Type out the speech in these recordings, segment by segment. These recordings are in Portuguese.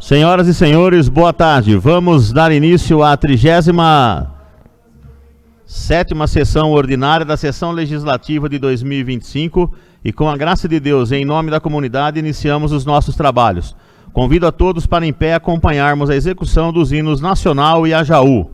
Senhoras e senhores, boa tarde. Vamos dar início à 37ª sessão ordinária da sessão legislativa de 2025 e, com a graça de Deus, em nome da comunidade, iniciamos os nossos trabalhos. Convido a todos para em pé acompanharmos a execução dos hinos Nacional e Ajaú.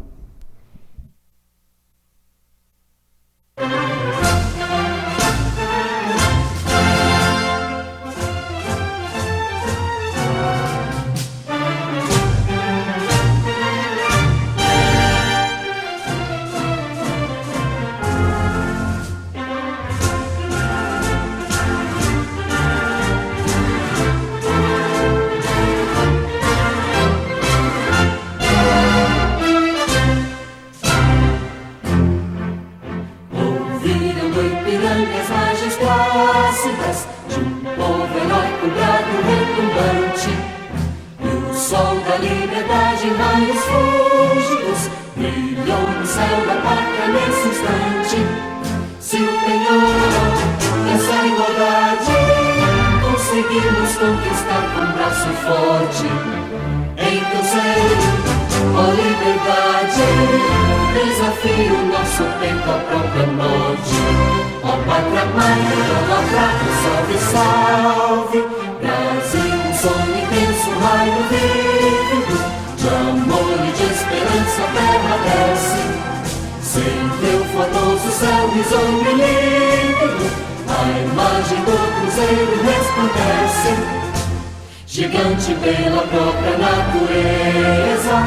Gigante pela própria natureza,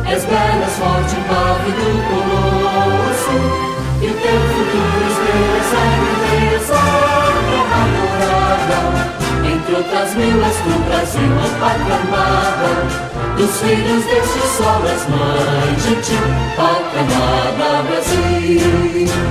és bela, és forte, pálido colosso, e o teu futuro expressa a grandeza, terra dourada. Entre outras mil és tu, Brasil, ó pátria amada, dos filhos deste sol és mãe gentil, pátria amada, Brasil.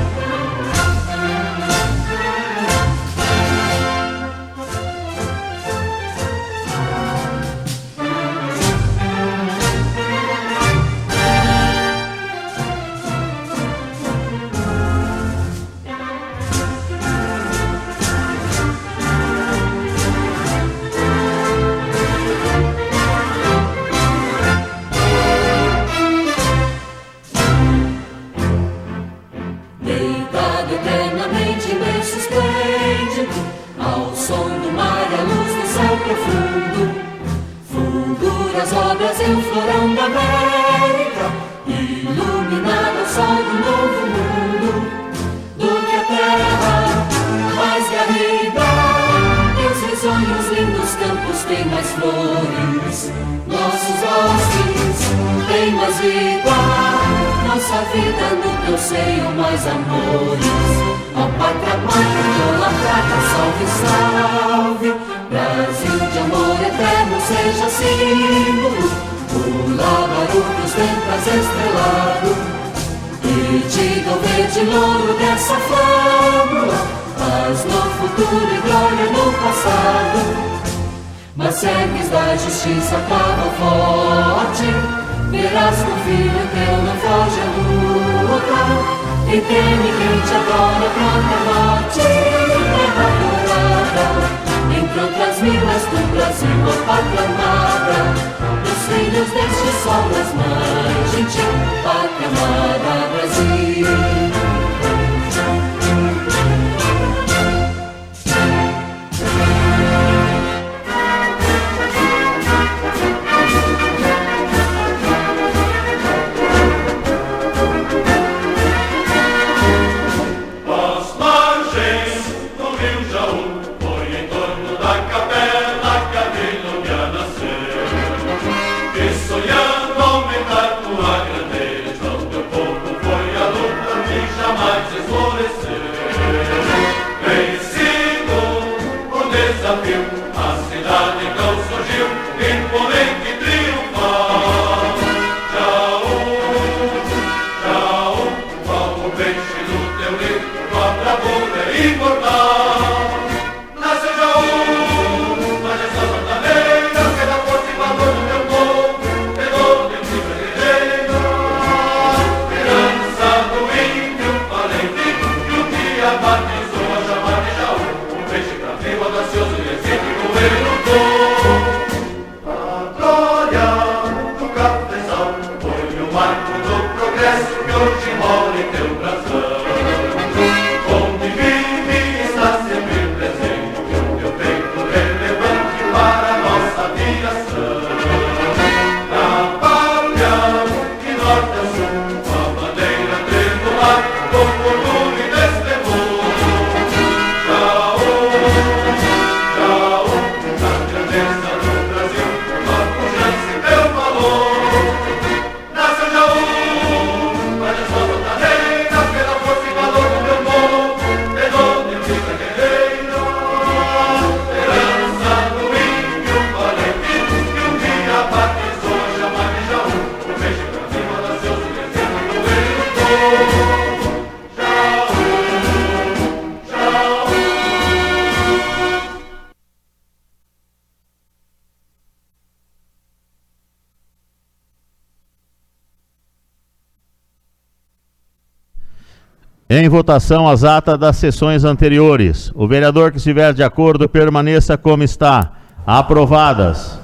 Em votação as atas das sessões anteriores. O vereador que estiver de acordo permaneça como está. Aprovadas.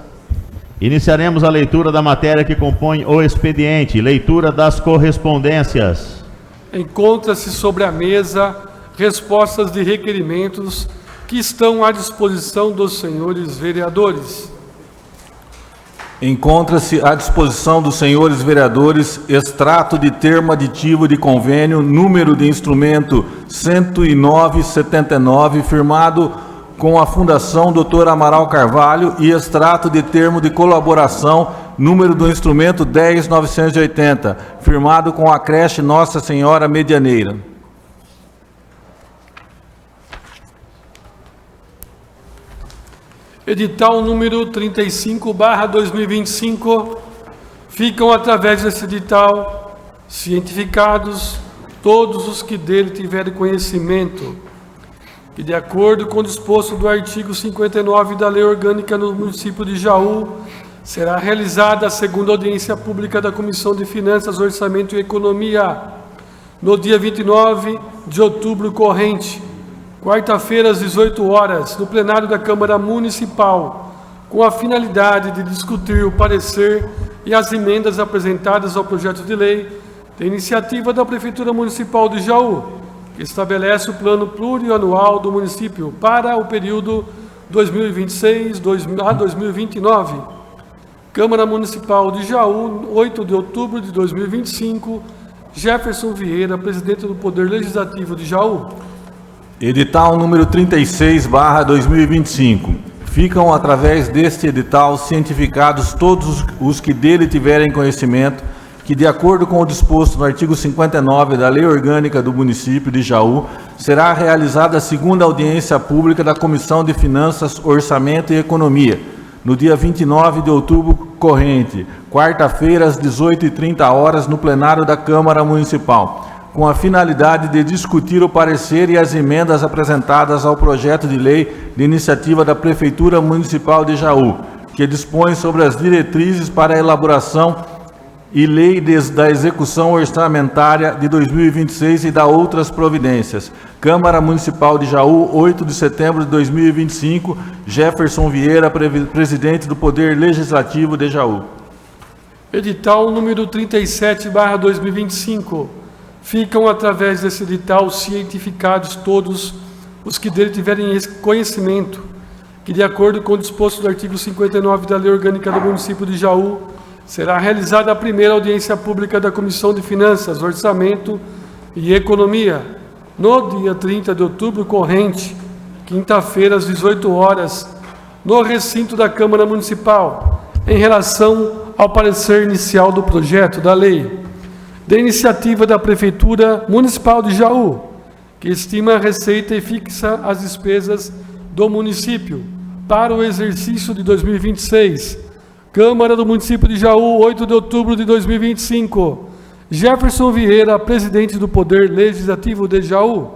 Iniciaremos a leitura da matéria que compõe o expediente. Leitura das correspondências. Encontra-se sobre a mesa respostas de requerimentos que estão à disposição dos senhores vereadores. Encontra-se à disposição dos senhores vereadores extrato de termo aditivo de convênio, número de instrumento 10979, firmado com a Fundação Dr. Amaral Carvalho, e extrato de termo de colaboração, número do instrumento 10980, firmado com a creche Nossa Senhora Medianeira. Edital número 35/2025, ficam através desse edital cientificados todos os que dele tiverem conhecimento, que de acordo com o disposto do artigo 59 da Lei Orgânica no município de Jaú, será realizada a segunda audiência pública da Comissão de Finanças, Orçamento e Economia, no dia 29 de outubro corrente, quarta-feira, às 18 horas, no plenário da Câmara Municipal, com a finalidade de discutir o parecer e as emendas apresentadas ao projeto de lei da iniciativa da Prefeitura Municipal de Jaú, que estabelece o plano plurianual do município para o período 2026 a 2029. Câmara Municipal de Jaú, 8 de outubro de 2025, Jefferson Vieira, presidente do Poder Legislativo de Jaú. Edital número 36/2025. Ficam através deste edital cientificados todos os que dele tiverem conhecimento, que de acordo com o disposto no artigo 59 da Lei Orgânica do município de Jaú, será realizada a segunda audiência pública da Comissão de Finanças, Orçamento e Economia, no dia 29 de outubro corrente, quarta-feira, às 18h30, no plenário da Câmara Municipal, com a finalidade de discutir o parecer e as emendas apresentadas ao projeto de lei de iniciativa da Prefeitura Municipal de Jaú, que dispõe sobre as diretrizes para a elaboração e lei da execução orçamentária de 2026 e da outras providências. Câmara Municipal de Jaú, 8 de setembro de 2025, Jefferson Vieira, presidente do Poder Legislativo de Jaú. Edital número 37/2025. Ficam através desse edital cientificados todos os que dele tiverem conhecimento, que de acordo com o disposto do artigo 59 da Lei Orgânica do município de Jaú, será realizada a primeira audiência pública da Comissão de Finanças, Orçamento e Economia, no dia 30 de outubro corrente, quinta-feira, às 18 horas, no recinto da Câmara Municipal, em relação ao parecer inicial do projeto da lei da iniciativa da Prefeitura Municipal de Jaú, que estima a receita e fixa as despesas do município para o exercício de 2026. Câmara do município de Jaú, 8 de outubro de 2025. Jefferson Vieira, presidente do Poder Legislativo de Jaú.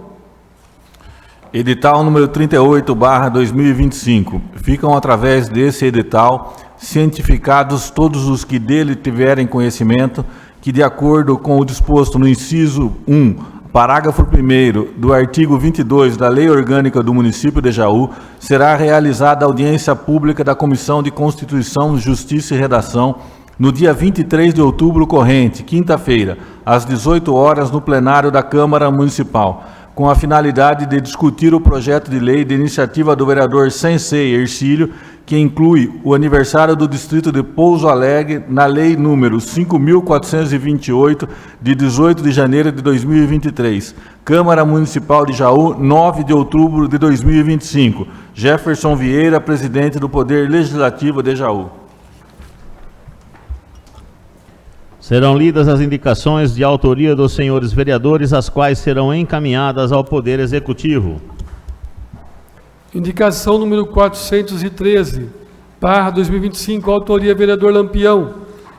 Edital número 38/2025. Ficam através desse edital cientificados todos os que dele tiverem conhecimento, que de acordo com o disposto no inciso 1, parágrafo 1º do artigo 22 da Lei Orgânica do município de Jaú, será realizada a audiência pública da Comissão de Constituição, Justiça e Redação no dia 23 de outubro corrente, quinta-feira, às 18 horas, no plenário da Câmara Municipal, com a finalidade de discutir o projeto de lei de iniciativa do vereador Sensei Ercílio, que inclui o aniversário do distrito de Pouso Alegre na Lei número 5.428, de 18 de janeiro de 2023. Câmara Municipal de Jaú, 9 de outubro de 2025. Jefferson Vieira, presidente do Poder Legislativo de Jaú. Serão lidas as indicações de autoria dos senhores vereadores, as quais serão encaminhadas ao Poder Executivo. Indicação número 413/2025, autoria vereador Lampião,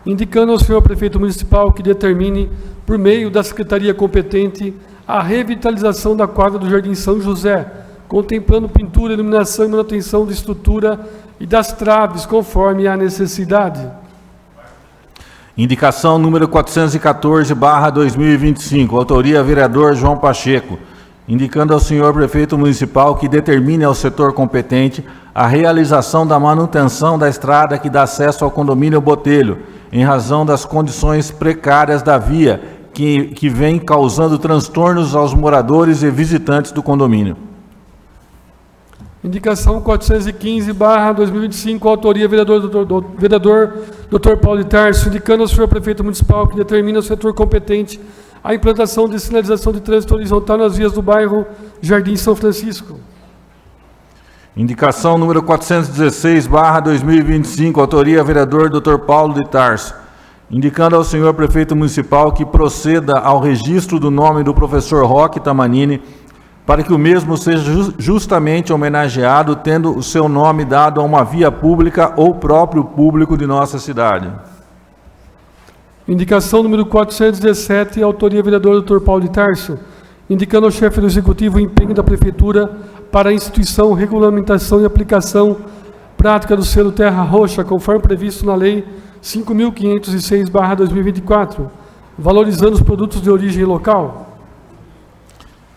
indicando ao senhor prefeito municipal que determine, por meio da secretaria competente, a revitalização da quadra do Jardim São José, contemplando pintura, iluminação e manutenção de estrutura e das traves, conforme a necessidade. Indicação número 414/2025, autoria vereador João Pacheco, indicando ao senhor prefeito municipal que determine ao setor competente a realização da manutenção da estrada que dá acesso ao condomínio Botelho, em razão das condições precárias da via que vem causando transtornos aos moradores e visitantes do condomínio. Indicação 415/2025, autoria vereador Dr. Paulo de Tarso, indicando ao senhor prefeito municipal que determine ao setor competente a implantação de sinalização de trânsito horizontal nas vias do bairro Jardim São Francisco. Indicação número 416/2025, autoria vereador Dr. Paulo de Tarso, indicando ao senhor prefeito municipal que proceda ao registro do nome do professor Roque Tamanini, para que o mesmo seja justamente homenageado, tendo o seu nome dado a uma via pública ou próprio público de nossa cidade. Indicação número 417, autoria vereador Dr. Paulo de Tarso, indicando ao chefe do Executivo o empenho da Prefeitura para a instituição, regulamentação e aplicação prática do selo Terra Roxa, conforme previsto na Lei 5.506/2024, valorizando os produtos de origem local.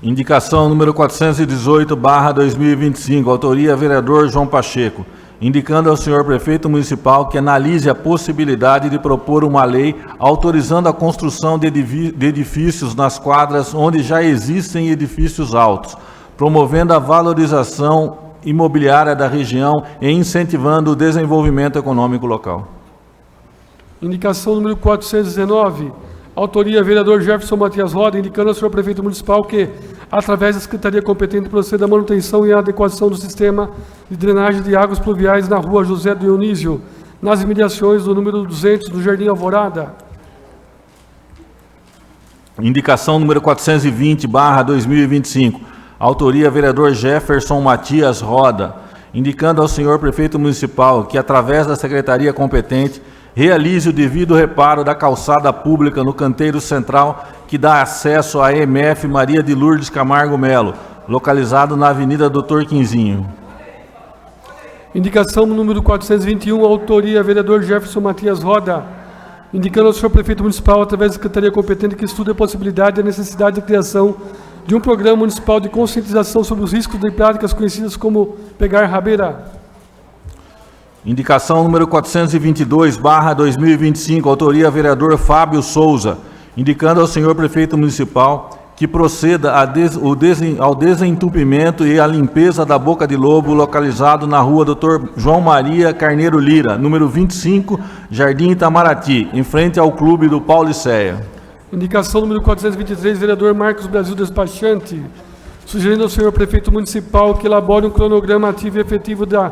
Indicação número 418/2025, autoria vereador João Pacheco, indicando ao senhor prefeito municipal que analise a possibilidade de propor uma lei autorizando a construção de edifícios nas quadras onde já existem edifícios altos, promovendo a valorização imobiliária da região e incentivando o desenvolvimento econômico local. Indicação número 419, autoria vereador Jefferson Matias Roda, indicando ao senhor prefeito municipal que, através da Secretaria competente, proceda a manutenção e a adequação do sistema de drenagem de águas pluviais na rua José Dionísio, nas imediações do número 200 do Jardim Alvorada. Indicação número 420/2025, autoria vereador Jefferson Matias Roda, indicando ao senhor prefeito municipal que, através da Secretaria competente, realize o devido reparo da calçada pública no canteiro central que dá acesso à EMF Maria de Lourdes Camargo Melo, localizado na Avenida Doutor Quinzinho. Indicação número 421, autoria vereador Jefferson Matias Roda, indicando ao senhor prefeito municipal, através da Secretaria competente, que estude a possibilidade e a necessidade de criação de um programa municipal de conscientização sobre os riscos de práticas conhecidas como pegar rabeira. Indicação número 422/2025, autoria vereador Fábio Souza, indicando ao senhor prefeito municipal que proceda ao desentupimento e à limpeza da boca de lobo localizado na rua Dr. João Maria Carneiro Lira, número 25, Jardim Itamaraty, em frente ao clube do Paulicéia. Indicação número 423, vereador Marcos Brasil Despachante, sugerindo ao senhor prefeito municipal que elabore um cronograma ativo e efetivo da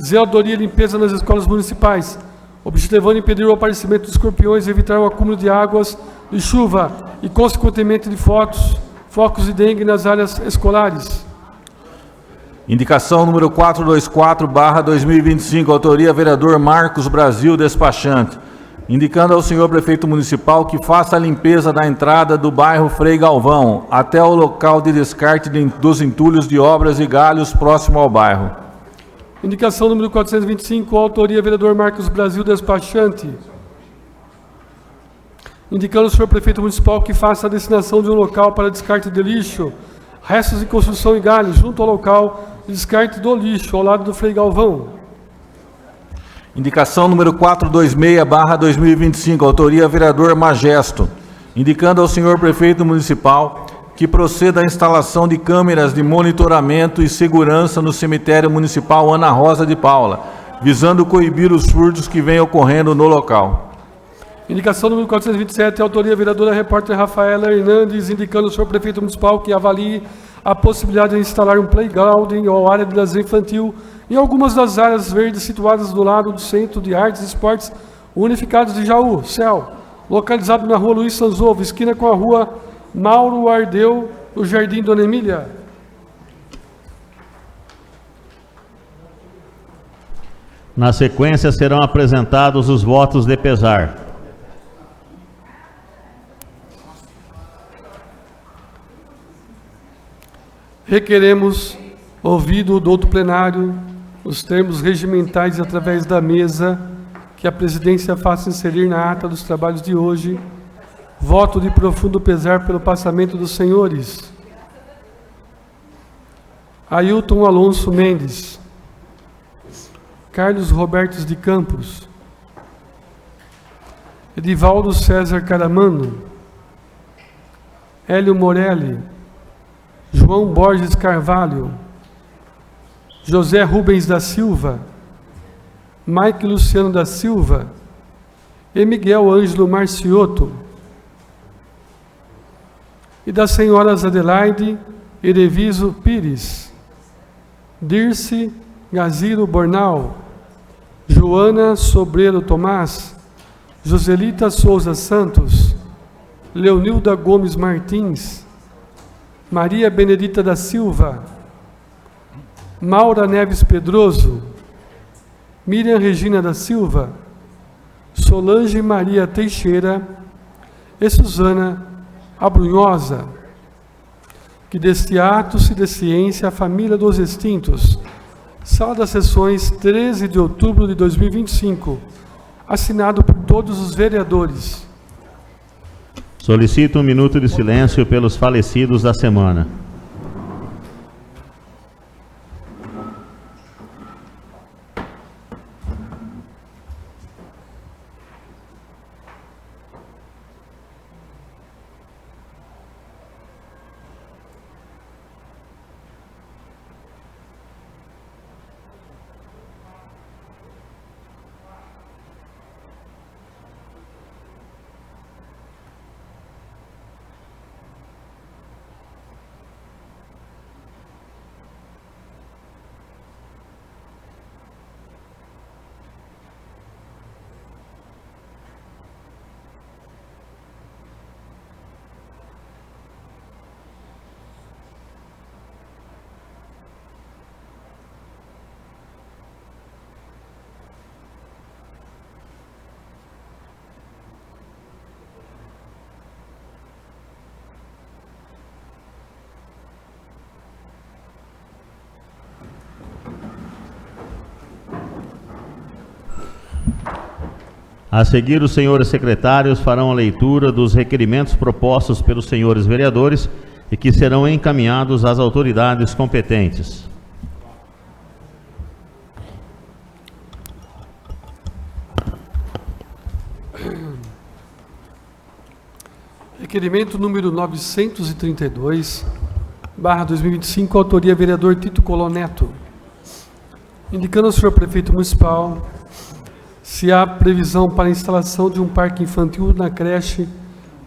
zeladoria e limpeza nas escolas municipais, objetivando impedir o aparecimento de escorpiões e evitar o acúmulo de águas de chuva e, consequentemente, de focos de dengue nas áreas escolares. Indicação número 424/2025, autoria vereador Marcos Brasil Despachante, indicando ao senhor prefeito municipal que faça a limpeza da entrada do bairro Frei Galvão até o local de descarte dos entulhos de obras e galhos próximo ao bairro. Indicação número 425, autoria vereador Marcos Brasil Despachante, indicando ao senhor prefeito municipal que faça a destinação de um local para descarte de lixo, restos de construção e galhos, junto ao local de descarte do lixo, ao lado do Frei Galvão. Indicação número 426/2025, autoria vereador Magesto, indicando ao senhor prefeito municipal que proceda à instalação de câmeras de monitoramento e segurança no cemitério municipal Ana Rosa de Paula, visando coibir os furtos que vêm ocorrendo no local. Indicação número 427, autoria vereadora repórter Rafaela Hernandes, indicando ao senhor prefeito municipal que avalie a possibilidade de instalar um playground ou área de lazer infantil em algumas das áreas verdes situadas do lado do Centro de Artes e Esportes Unificados de Jaú, CEL, localizado na rua Luiz Sanzovo, esquina com a rua Mauro Ardeu, no Jardim Dona Emília. Na sequência, serão apresentados os votos de pesar. Requeremos, ouvido o douto plenário, os termos regimentais através da mesa, que a presidência faça inserir na ata dos trabalhos de hoje voto de profundo pesar pelo passamento dos senhores Ailton Alonso Mendes, Carlos Robertos de Campos, Edivaldo César Caramano, Hélio Morelli, João Borges Carvalho, José Rubens da Silva, Mike Luciano da Silva e Miguel Ângelo Marciotto, e das senhoras Adelaide Ereviso Pires, Dirce Gaziro Bornal, Joana Sobreiro Tomás, Joselita Souza Santos, Leonilda Gomes Martins, Maria Benedita da Silva, Maura Neves Pedroso, Miriam Regina da Silva, Solange Maria Teixeira e Suzana Abrunhosa. Que deste ato se dê ciência a família dos extintos. Sala das Sessões, 13 de outubro de 2025. Assinado por todos os vereadores. Solicito um minuto de silêncio pelos falecidos da semana. A seguir, os senhores secretários farão a leitura dos requerimentos propostos pelos senhores vereadores e que serão encaminhados às autoridades competentes. Requerimento número 932/2025, autoria vereador Tito Coló Neto. Indicando ao senhor prefeito municipal se há previsão para a instalação de um parque infantil na creche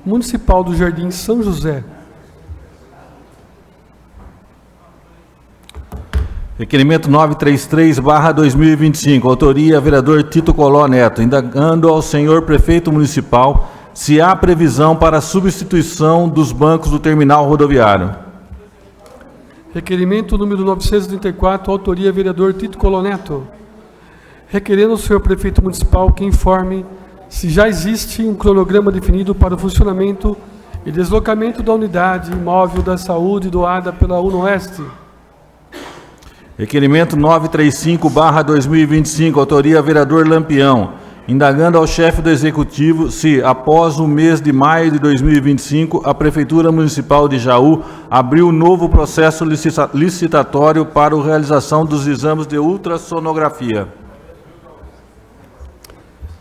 municipal do Jardim São José. Requerimento 933/2025, autoria vereador Tito Coló Neto, indagando ao senhor prefeito municipal se há previsão para a substituição dos bancos do terminal rodoviário. Requerimento número 934, autoria vereador Tito Coló Neto. Requerendo ao senhor prefeito municipal que informe se já existe um cronograma definido para o funcionamento e deslocamento da unidade móvel da saúde doada pela UNOeste. Requerimento 935/2025, autoria vereador Lampião, indagando ao chefe do executivo se, após o mês de maio de 2025, a Prefeitura Municipal de Jaú abriu novo processo licitatório para a realização dos exames de ultrassonografia.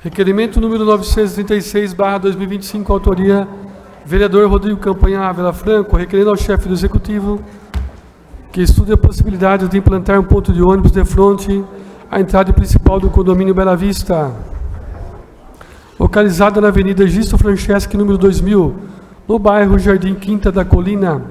Requerimento número 936/2025, autoria vereador Rodrigo Campanha Ávila Franco, requerendo ao chefe do executivo que estude a possibilidade de implantar um ponto de ônibus de frente à entrada principal do condomínio Bela Vista, localizada na Avenida Gisto Franceschi, número 2000, no bairro Jardim Quinta da Colina.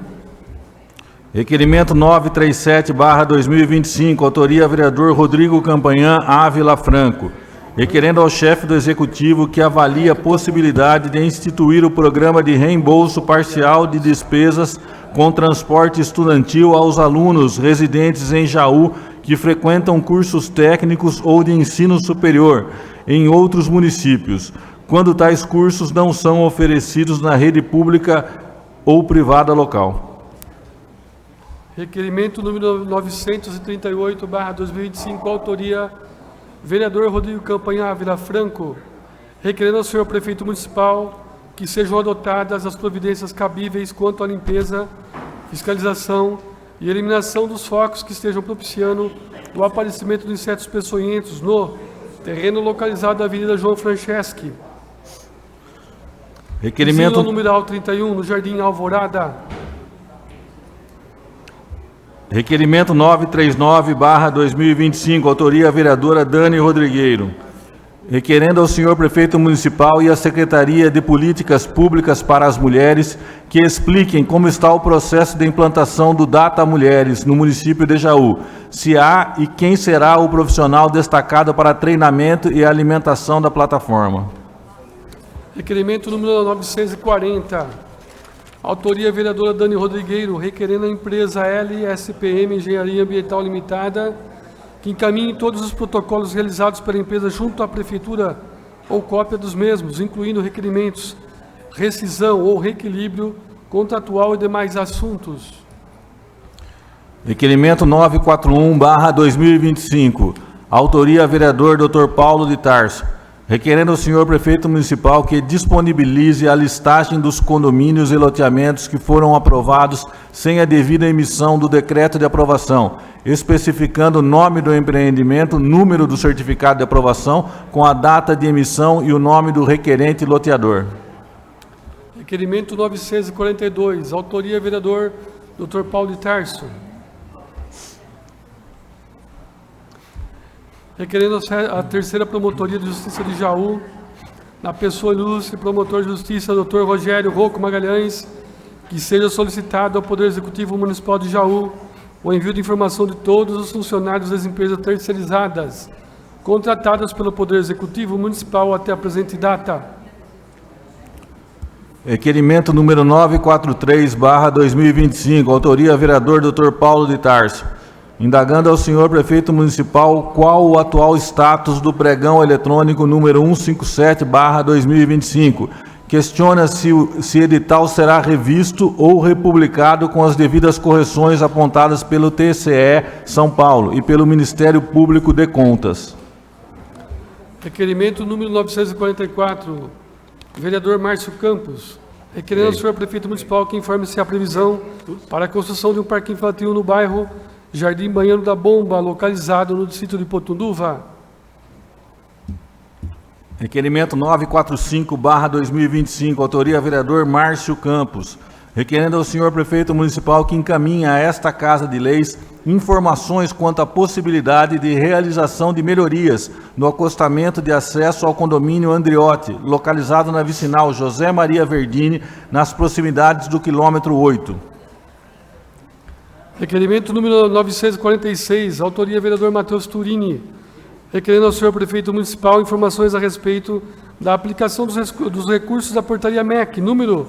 Requerimento 937/2025, autoria vereador Rodrigo Campanhã Ávila Franco, requerendo ao chefe do executivo que avalie a possibilidade de instituir o programa de reembolso parcial de despesas com transporte estudantil aos alunos residentes em Jaú que frequentam cursos técnicos ou de ensino superior em outros municípios, quando tais cursos não são oferecidos na rede pública ou privada local. Requerimento número 938/2025, autoria vereador Rodrigo Campanha Ávila Franco, requerendo ao senhor prefeito municipal que sejam adotadas as providências cabíveis quanto à limpeza, fiscalização e eliminação dos focos que estejam propiciando o aparecimento de insetos peçonhentos no terreno localizado na Avenida João Franceschi, Requerimento numeral 31, no Jardim Alvorada. Requerimento 939/2025, autoria vereadora Dani Rodrigueiro. Requerendo ao senhor prefeito municipal e à Secretaria de Políticas Públicas para as Mulheres que expliquem como está o processo de implantação do Data Mulheres no município de Jaú, se há e quem será o profissional destacado para treinamento e alimentação da plataforma. Requerimento número 940, autoria vereadora Dani Rodrigueiro, requerendo a empresa LSPM Engenharia Ambiental Limitada que encaminhe todos os protocolos realizados pela empresa junto à prefeitura ou cópia dos mesmos, incluindo requerimentos, rescisão ou reequilíbrio contratual e demais assuntos. Requerimento 941/2025, autoria vereador Dr. Paulo de Tarso, requerendo ao senhor prefeito municipal que disponibilize a listagem dos condomínios e loteamentos que foram aprovados sem a devida emissão do decreto de aprovação, especificando o nome do empreendimento, número do certificado de aprovação, com a data de emissão e o nome do requerente loteador. Requerimento 942, autoria vereador Dr. Paulo de Tarso. Requerendo a terceira Promotoria de Justiça de Jaú, na pessoa ilustre promotor de Justiça, Dr. Rogério Rocco Magalhães, que seja solicitado ao Poder Executivo Municipal de Jaú o envio de informação de todos os funcionários das empresas terceirizadas, contratadas pelo Poder Executivo Municipal até a presente data. Requerimento número 943/2025, autoria vereador Dr. Paulo de Tarso, indagando ao senhor prefeito municipal qual o atual status do pregão eletrônico número 157/2025. Questiona se edital será revisto ou republicado com as devidas correções apontadas pelo TCE São Paulo e pelo Ministério Público de Contas. Requerimento número 944, vereador Márcio Campos, requerendo ao senhor prefeito municipal que informe se há previsão para a construção de um parque infantil no bairro Jardim Banheiro da Bomba, localizado no distrito de Potunduva. Requerimento 945/2025, autoria vereador Márcio Campos, requerendo ao senhor prefeito municipal que encaminhe a esta Casa de Leis informações quanto à possibilidade de realização de melhorias no acostamento de acesso ao condomínio Andriotti, localizado na vicinal José Maria Verdini, nas proximidades do quilômetro 8. Requerimento número 946, autoria vereador Matheus Turini, requerendo ao senhor prefeito municipal informações a respeito da aplicação dos recursos da portaria MEC, número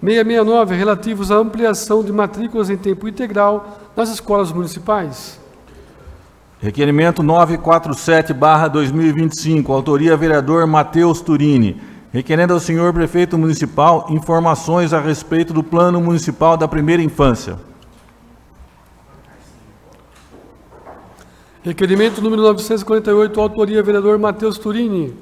669, relativos à ampliação de matrículas em tempo integral nas escolas municipais. Requerimento 947/2025, autoria vereador Matheus Turini, requerendo ao senhor prefeito municipal informações a respeito do Plano Municipal da Primeira Infância. Requerimento número 948, autoria vereador Matheus Turini,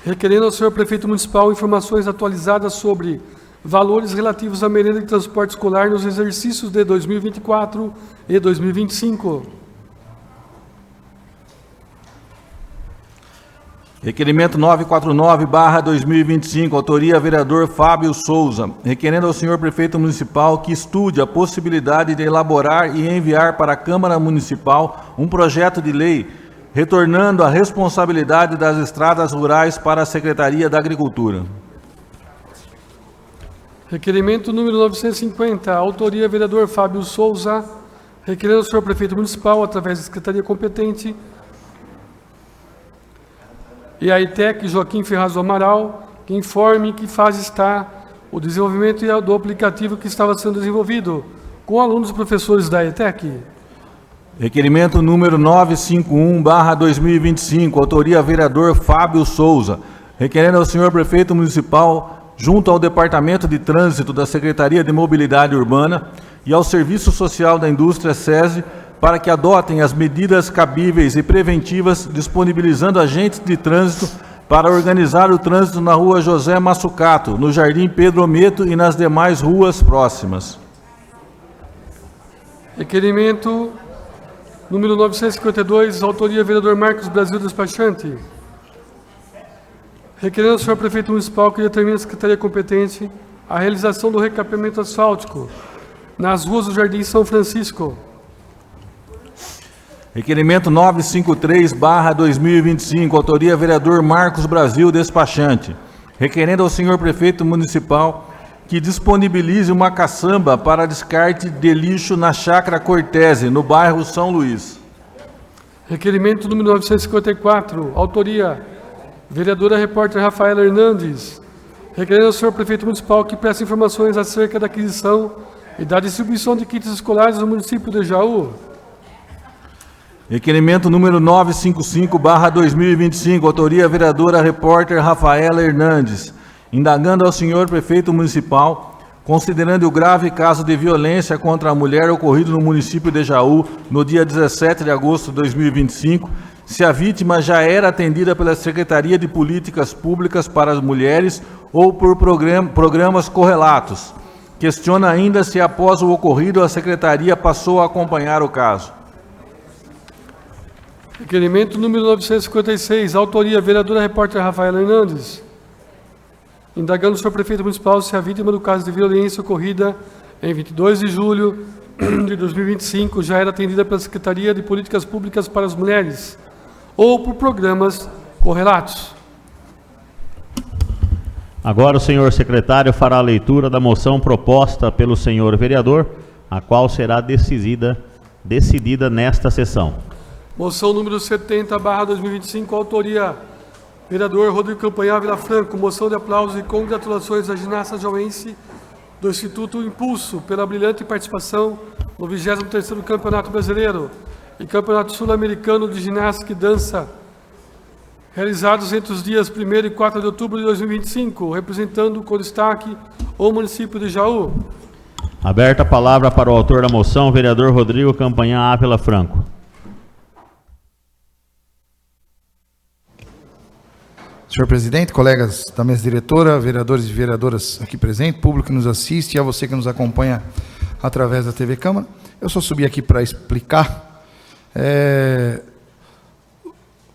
requerendo ao senhor prefeito municipal informações atualizadas sobre valores relativos à merenda de transporte escolar nos exercícios de 2024 e 2025. Requerimento 949/2025, autoria vereador Fábio Souza, requerendo ao senhor prefeito municipal que estude a possibilidade de elaborar e enviar para a Câmara Municipal um projeto de lei retornando a responsabilidade das estradas rurais para a Secretaria da Agricultura. Requerimento número 950, autoria vereador Fábio Souza, requerendo ao senhor prefeito municipal, através da secretaria competente, e a ITEC Joaquim Ferraz do Amaral, que informe em que fase está o desenvolvimento do aplicativo que estava sendo desenvolvido com alunos e professores da ITEC. Requerimento número 951/2025, autoria vereador Fábio Souza, requerendo ao senhor prefeito municipal, junto ao Departamento de Trânsito da Secretaria de Mobilidade Urbana e ao Serviço Social da Indústria SESI, para que adotem as medidas cabíveis e preventivas, disponibilizando agentes de trânsito para organizar o trânsito na rua José Massucato, no Jardim Pedro Ometo e nas demais ruas próximas. Requerimento número 952, autoria vereador Marcos Brasil, despachante. Requerendo ao senhor prefeito municipal que determine a secretaria competente a realização do recapeamento asfáltico nas ruas do Jardim São Francisco. Requerimento 953/2025, autoria vereador Marcos Brasil, despachante. Requerendo ao senhor prefeito municipal que disponibilize uma caçamba para descarte de lixo na Chácara Cortese, no bairro São Luís. Requerimento número 954, autoria vereadora repórter Rafaela Hernandes. Requerendo ao senhor prefeito municipal que preste informações acerca da aquisição e da distribuição de kits escolares no município de Jaú. Requerimento número 955/2025, autoria vereadora repórter Rafaela Hernandes, indagando ao senhor prefeito municipal, considerando o grave caso de violência contra a mulher ocorrido no município de Jaú no dia 17 de agosto de 2025, se a vítima já era atendida pela Secretaria de Políticas Públicas para as Mulheres ou por programas correlatos. Questiona ainda se após o ocorrido a Secretaria passou a acompanhar o caso. Requerimento número 956, autoria vereadora repórter Rafaela Hernandes, indagando o senhor prefeito municipal se a vítima do caso de violência ocorrida em 22 de julho de 2025 já era atendida pela Secretaria de Políticas Públicas para as Mulheres ou por programas correlatos. Agora o senhor secretário fará a leitura da moção proposta pelo senhor vereador, a qual será decidida nesta sessão. Moção número 70/2025, autoria vereador Rodrigo Campanhar Vila Franco. Moção de aplausos e congratulações à ginasta jauense do Instituto Impulso pela brilhante participação no 23º Campeonato Brasileiro e Campeonato Sul-Americano de Ginástica e Dança, realizados entre os dias 1º e 4 de outubro de 2025, representando com destaque o município de Jaú. Aberta a palavra para o autor da moção, vereador Rodrigo Campanhar Ávila Franco. Senhor presidente, colegas da mesa diretora, vereadores e vereadoras aqui presentes, público que nos assiste e a você que nos acompanha através da TV Câmara, eu só subi aqui para explicar.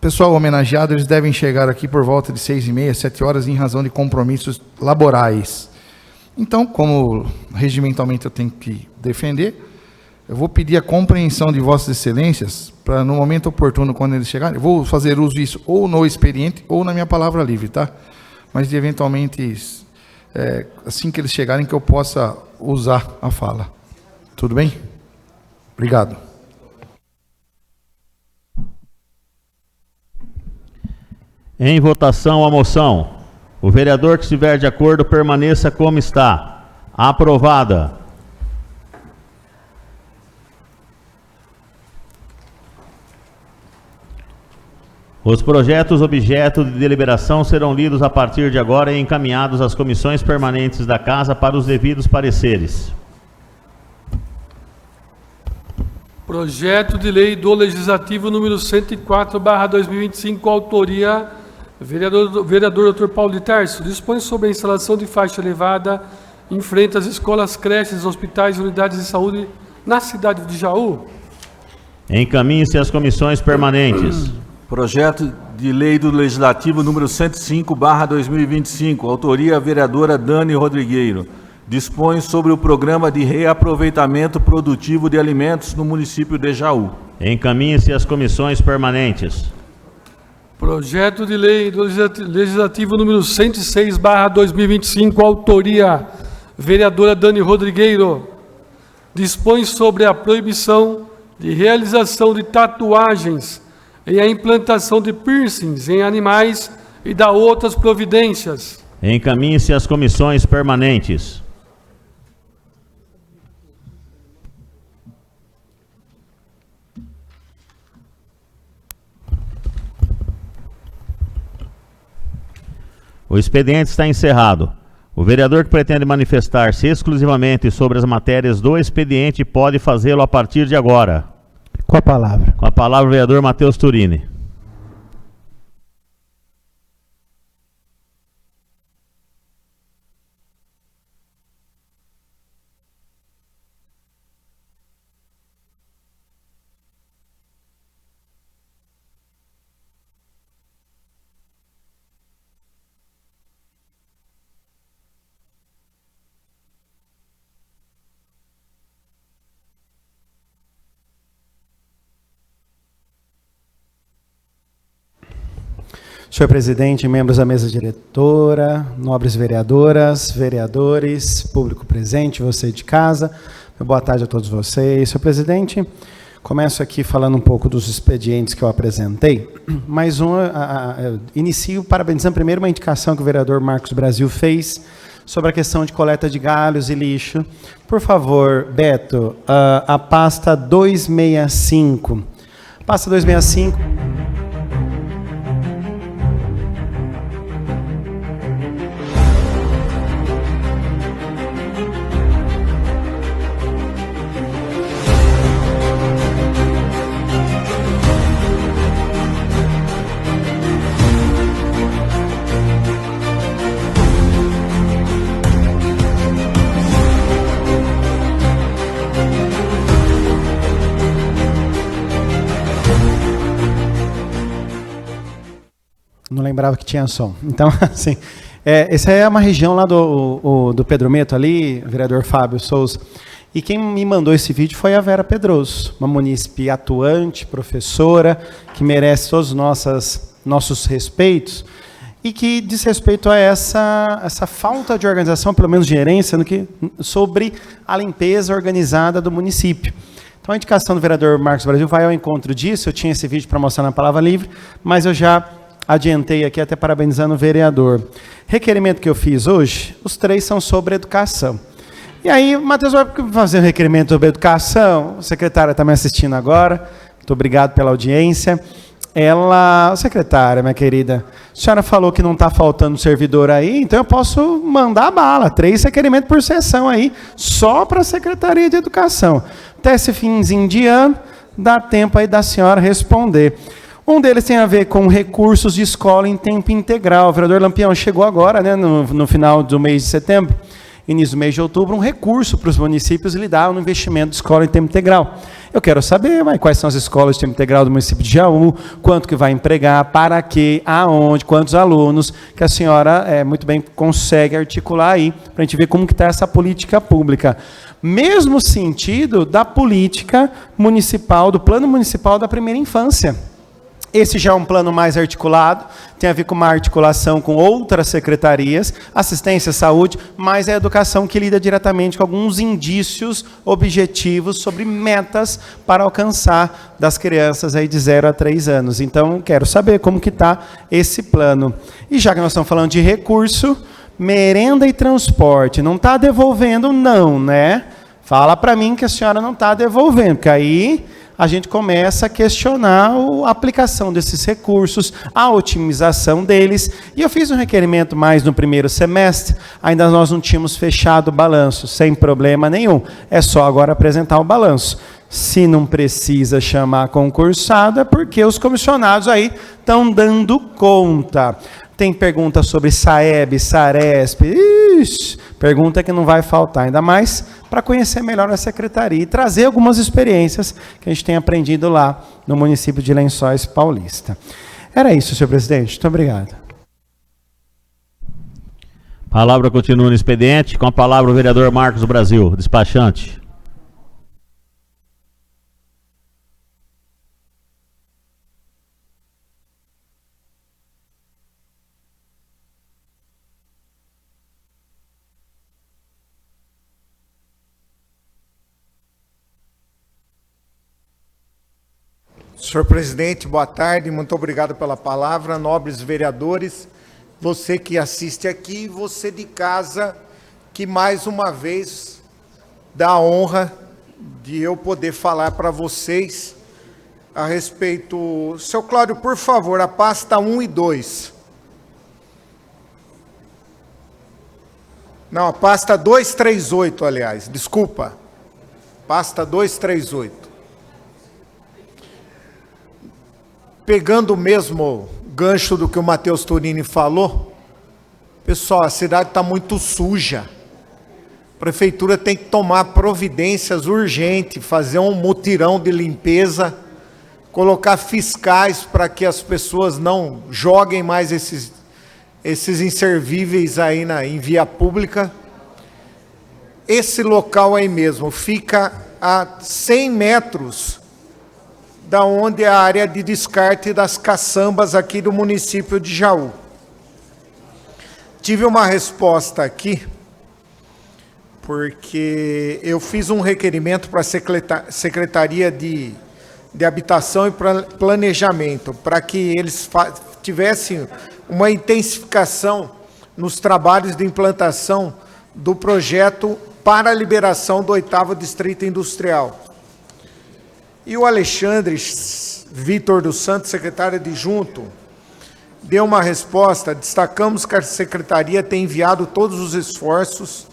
Pessoal homenageado, eles devem chegar aqui por volta de 6h30, 7 horas, em razão de compromissos laborais. Então, como regimentalmente eu tenho que defender, eu vou pedir a compreensão de vossas excelências para, no momento oportuno, quando eles chegarem, eu vou fazer uso disso ou no expediente ou na minha palavra livre, tá? Mas, de eventualmente, assim que eles chegarem, que eu possa usar a fala. Tudo bem? Obrigado. Em votação a moção. O vereador que estiver de acordo permaneça como está. Aprovada. Os projetos objeto de deliberação serão lidos a partir de agora e encaminhados às comissões permanentes da Casa para os devidos pareceres. Projeto de lei do Legislativo número 104/2025, autoria vereador Dr. Paulo de Tarso, dispõe sobre a instalação de faixa elevada em frente às escolas, creches, hospitais e unidades de saúde na cidade de Jaú. Encaminhe-se às comissões permanentes. Projeto de lei do Legislativo número 105/2025, autoria vereadora Dani Rodrigueiro, dispõe sobre o programa de reaproveitamento produtivo de alimentos no município de Jaú. Encaminhe-se às comissões permanentes. Projeto de lei do Legislativo número 106/2025, autoria vereadora Dani Rodrigueiro, dispõe sobre a proibição de realização de tatuagens e a implantação de piercings em animais e da outras providências. Encaminhe-se às comissões permanentes. O expediente está encerrado. O vereador que pretende manifestar-se exclusivamente sobre as matérias do expediente pode fazê-lo a partir de agora. Com a palavra. Com a palavra o vereador Matheus Turini. Senhor presidente, membros da mesa diretora, nobres vereadoras, vereadores, público presente, você de casa, boa tarde a todos vocês. Senhor presidente, começo aqui falando um pouco dos expedientes que eu apresentei, mas inicio parabenizando primeiro uma indicação que o vereador Marcos Brasil fez sobre a questão de coleta de galhos e lixo. Por favor, Beto, a pasta 265. Pasta 265. Não lembrava que tinha som. Então, assim, essa é uma região lá do Pedro Meto ali, vereador Fábio Souza. E quem me mandou esse vídeo foi a Vera Pedroso, uma munícipe atuante, professora, que merece todos os nossos respeitos e que diz respeito a essa falta de organização, pelo menos gerência, sobre a limpeza organizada do município. Então, a indicação do vereador Marcos Brasil vai ao encontro disso. Eu tinha esse vídeo para mostrar na Palavra Livre, mas eu já adiantei aqui, até parabenizando o vereador. Requerimento que eu fiz hoje, os 3 são sobre educação. E aí, Matheus, vai fazer um requerimento sobre educação? A secretária está me assistindo agora. Muito obrigado pela audiência. Secretária, minha querida, a senhora falou que não está faltando servidor aí, então eu posso mandar bala. 3 requerimentos por sessão aí, só para a Secretaria de Educação. Até esse finzinho de ano, dá tempo aí da senhora responder. Um deles tem a ver com recursos de escola em tempo integral. O vereador Lampião chegou agora, né, no final do mês de setembro, início do mês de outubro, um recurso para os municípios lidar no investimento de escola em tempo integral. Eu quero saber quais são as escolas de tempo integral do município de Jaú, quanto que vai empregar, para quê, aonde, quantos alunos, que a senhora muito bem consegue articular aí, para a gente ver como que está essa política pública. Mesmo sentido da política municipal, do plano municipal da primeira infância. Esse já é um plano mais articulado, tem a ver com uma articulação com outras secretarias, assistência, saúde, mas é a educação que lida diretamente com alguns indícios objetivos sobre metas para alcançar das crianças aí de 0 a 3 anos. Então, quero saber como que está esse plano. E já que nós estamos falando de recurso, merenda e transporte, não está devolvendo não, né? Fala para mim que a senhora não está devolvendo, porque aí a gente começa a questionar a aplicação desses recursos, a otimização deles. E eu fiz um requerimento mais no primeiro semestre, ainda nós não tínhamos fechado o balanço, sem problema nenhum. É só agora apresentar o balanço. Se não precisa chamar concursado, é porque os comissionados aí estão dando conta. Tem pergunta sobre Saeb, Saresp, pergunta que não vai faltar, ainda mais para conhecer melhor a secretaria e trazer algumas experiências que a gente tem aprendido lá no município de Lençóis Paulista. Era isso, senhor presidente. Muito obrigado. Palavra continua no expediente. Com a palavra o vereador Marcos Brasil, despachante. Senhor presidente, boa tarde, muito obrigado pela palavra, nobres vereadores, você que assiste aqui, você de casa, que mais uma vez dá a honra de eu poder falar para vocês a respeito... Seu Cláudio, por favor, a pasta 1 e 2. Não, a pasta 238, aliás, desculpa. Pasta 238. pegando o mesmo gancho do que o Matheus Turini falou, pessoal, a cidade está muito suja. A prefeitura tem que tomar providências urgentes, fazer um mutirão de limpeza, colocar fiscais para que as pessoas não joguem mais esses inservíveis aí em via pública. Esse local aí mesmo fica a 100 metros da onde é a área de descarte das caçambas aqui do município de Jaú. Tive uma resposta aqui, porque eu fiz um requerimento para a Secretaria de Habitação e Planejamento, para que eles tivessem uma intensificação nos trabalhos de implantação do projeto para a liberação do 8º Distrito Industrial. E o Alexandre Vitor dos Santos, secretário adjunto, deu uma resposta. Destacamos que a Secretaria tem enviado todos os esforços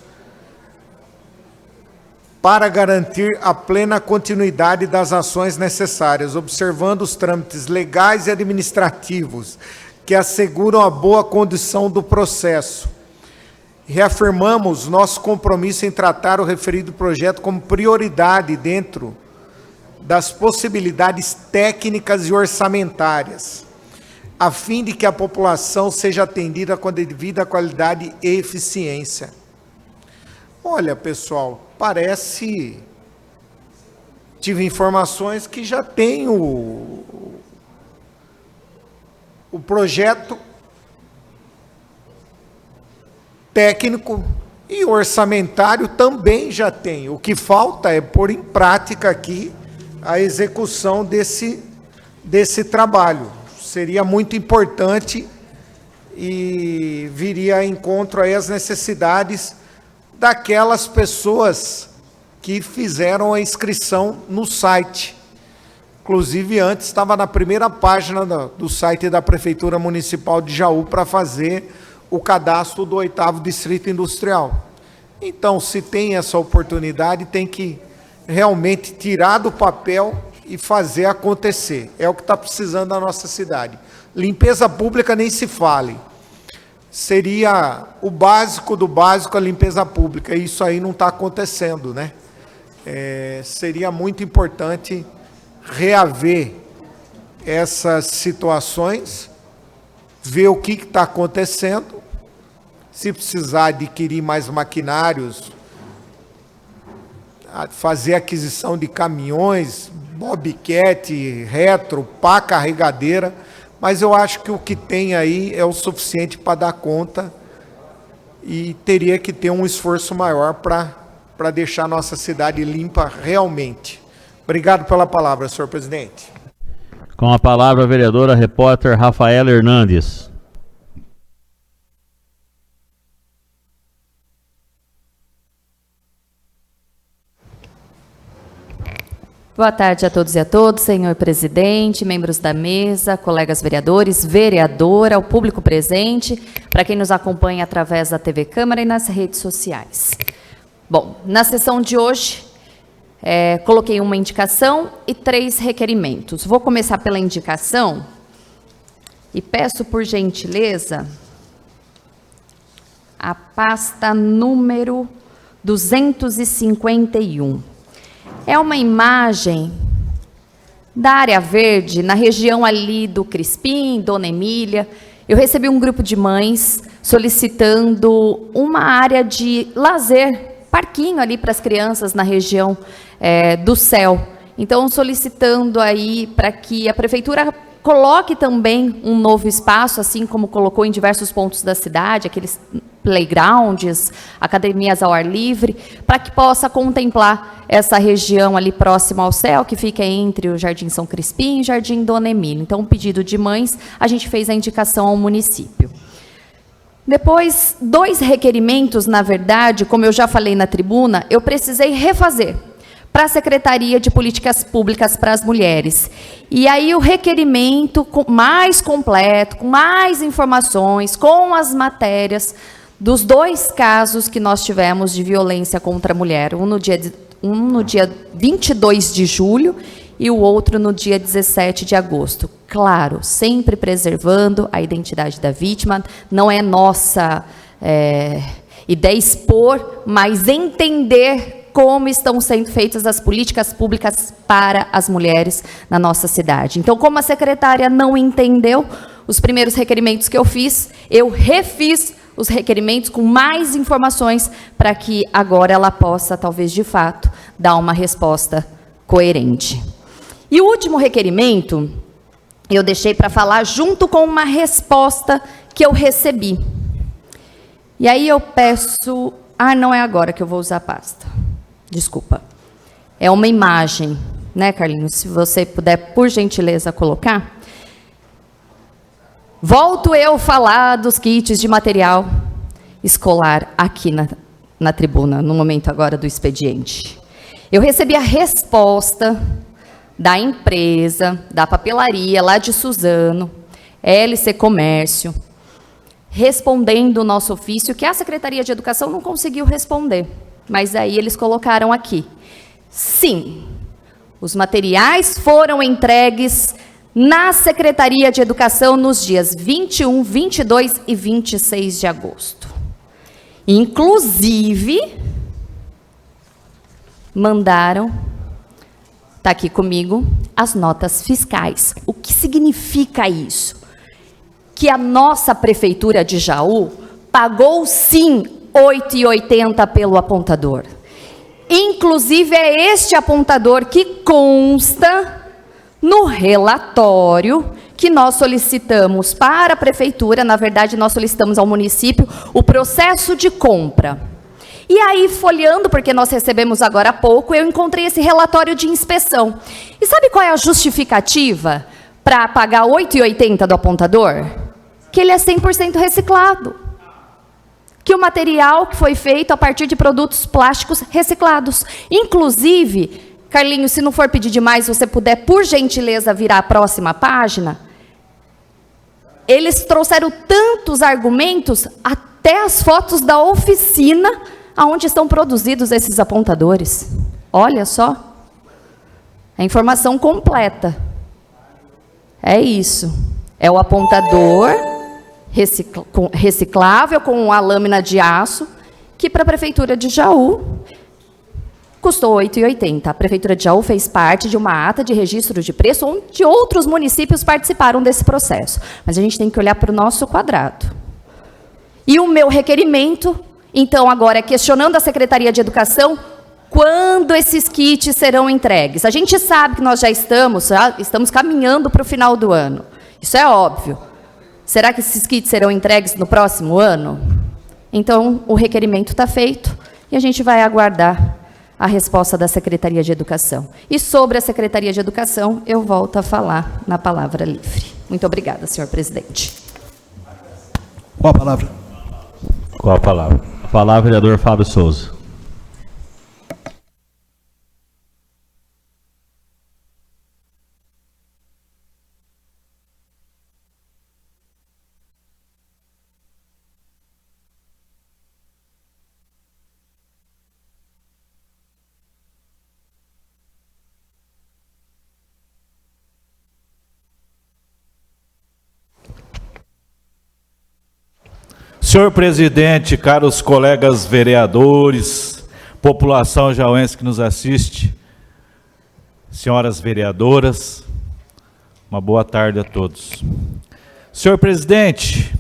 para garantir a plena continuidade das ações necessárias, observando os trâmites legais e administrativos que asseguram a boa condução do processo. Reafirmamos nosso compromisso em tratar o referido projeto como prioridade dentro das possibilidades técnicas e orçamentárias, a fim de que a população seja atendida com a devida qualidade e eficiência. Olha, pessoal, parece... Tive informações que já tem o projeto técnico e orçamentário também já tem. O que falta é pôr em prática aqui a execução desse trabalho. Seria muito importante e viria a encontro aí as necessidades daquelas pessoas que fizeram a inscrição no site. Inclusive, antes estava na primeira página do site da Prefeitura Municipal de Jaú para fazer o cadastro do 8º Distrito Industrial. Então, se tem essa oportunidade, tem que realmente tirar do papel e fazer acontecer. É o que está precisando da nossa cidade. Limpeza pública nem se fale. Seria o básico do básico a limpeza pública, e isso aí não está acontecendo, né? Seria muito importante reaver essas situações, ver o que está acontecendo, se precisar adquirir mais maquinários, fazer aquisição de caminhões, bobcat, retro, pá carregadeira, mas eu acho que o que tem aí é o suficiente para dar conta e teria que ter um esforço maior para deixar a nossa cidade limpa realmente. Obrigado pela palavra, senhor presidente. Com a palavra a vereadora repórter Rafaela Hernandes. Boa tarde a todos e a todas, senhor presidente, membros da mesa, colegas vereadores, vereadora, ao público presente, para quem nos acompanha através da TV Câmara e nas redes sociais. Bom, na sessão de hoje, coloquei uma indicação e 3 requerimentos. Vou começar pela indicação e peço, por gentileza, a pasta número 251. É uma imagem da área verde, na região ali do Crispim, Dona Emília. Eu recebi um grupo de mães solicitando uma área de lazer, parquinho ali para as crianças na região do Céu. Então, solicitando aí para que a prefeitura coloque também um novo espaço, assim como colocou em diversos pontos da cidade, aqueles playgrounds, academias ao ar livre, para que possa contemplar essa região ali próxima ao Céu, que fica entre o Jardim São Crispim e o Jardim Dona Emília. Então, um pedido de mães, a gente fez a indicação ao município. Depois, 2 requerimentos, na verdade, como eu já falei na tribuna, eu precisei refazer para a Secretaria de Políticas Públicas para as Mulheres. E aí o requerimento mais completo, com mais informações, com as matérias dos 2 casos que nós tivemos de violência contra a mulher, um no dia um no dia 22 de julho e o outro no dia 17 de agosto. Claro, sempre preservando a identidade da vítima. Não é nossa ideia expor, mas entender como estão sendo feitas as políticas públicas para as mulheres na nossa cidade. Então, como a secretária não entendeu os primeiros requerimentos que eu fiz, eu refiz os requerimentos com mais informações para que agora ela possa, talvez de fato, dar uma resposta coerente. E o último requerimento, eu deixei para falar junto com uma resposta que eu recebi. E aí eu peço... não é agora que eu vou usar a pasta. Desculpa. É uma imagem, né, Carlinhos? Se você puder, por gentileza, colocar. Volto eu falar dos kits de material escolar aqui na tribuna, no momento agora do expediente. Eu recebi a resposta da empresa, da papelaria lá de Suzano, LC Comércio, respondendo o nosso ofício, que a Secretaria de Educação não conseguiu responder. Mas aí eles colocaram aqui. Sim, os materiais foram entregues na Secretaria de Educação nos dias 21, 22 e 26 de agosto. Inclusive, mandaram, está aqui comigo, as notas fiscais. O que significa isso? Que a nossa Prefeitura de Jaú pagou, sim, R$ 8,80 pelo apontador. Inclusive, é este apontador que consta no relatório que nós solicitamos para a Prefeitura, na verdade, nós solicitamos ao município o processo de compra. E aí, folheando, porque nós recebemos agora há pouco, eu encontrei esse relatório de inspeção. E sabe qual é a justificativa para pagar R$ 8,80 do apontador? Que ele é 100% reciclado. Que o material que foi feito a partir de produtos plásticos reciclados. Inclusive, Carlinhos, se não for pedir demais, se você puder, por gentileza, virar a próxima página, eles trouxeram tantos argumentos, até as fotos da oficina onde estão produzidos esses apontadores. Olha só. A informação completa. É isso. É o apontador reciclável com a lâmina de aço, que para a Prefeitura de Jaú custou R$ 8,80. A Prefeitura de Jaú fez parte de uma ata de registro de preço onde outros municípios participaram desse processo. Mas a gente tem que olhar para o nosso quadrado. E o meu requerimento, então, agora é questionando a Secretaria de Educação quando esses kits serão entregues. A gente sabe que nós já estamos caminhando para o final do ano. Isso é óbvio. Será que esses kits serão entregues no próximo ano? Então, o requerimento está feito e a gente vai aguardar a resposta da Secretaria de Educação. E sobre a Secretaria de Educação, eu volto a falar na palavra livre. Muito obrigada, senhor presidente. Qual a palavra? Qual a palavra? A palavra, vereador Fábio Souza. Senhor presidente, caros colegas vereadores, população jauense que nos assiste, senhoras vereadoras, uma boa tarde a todos. Senhor presidente,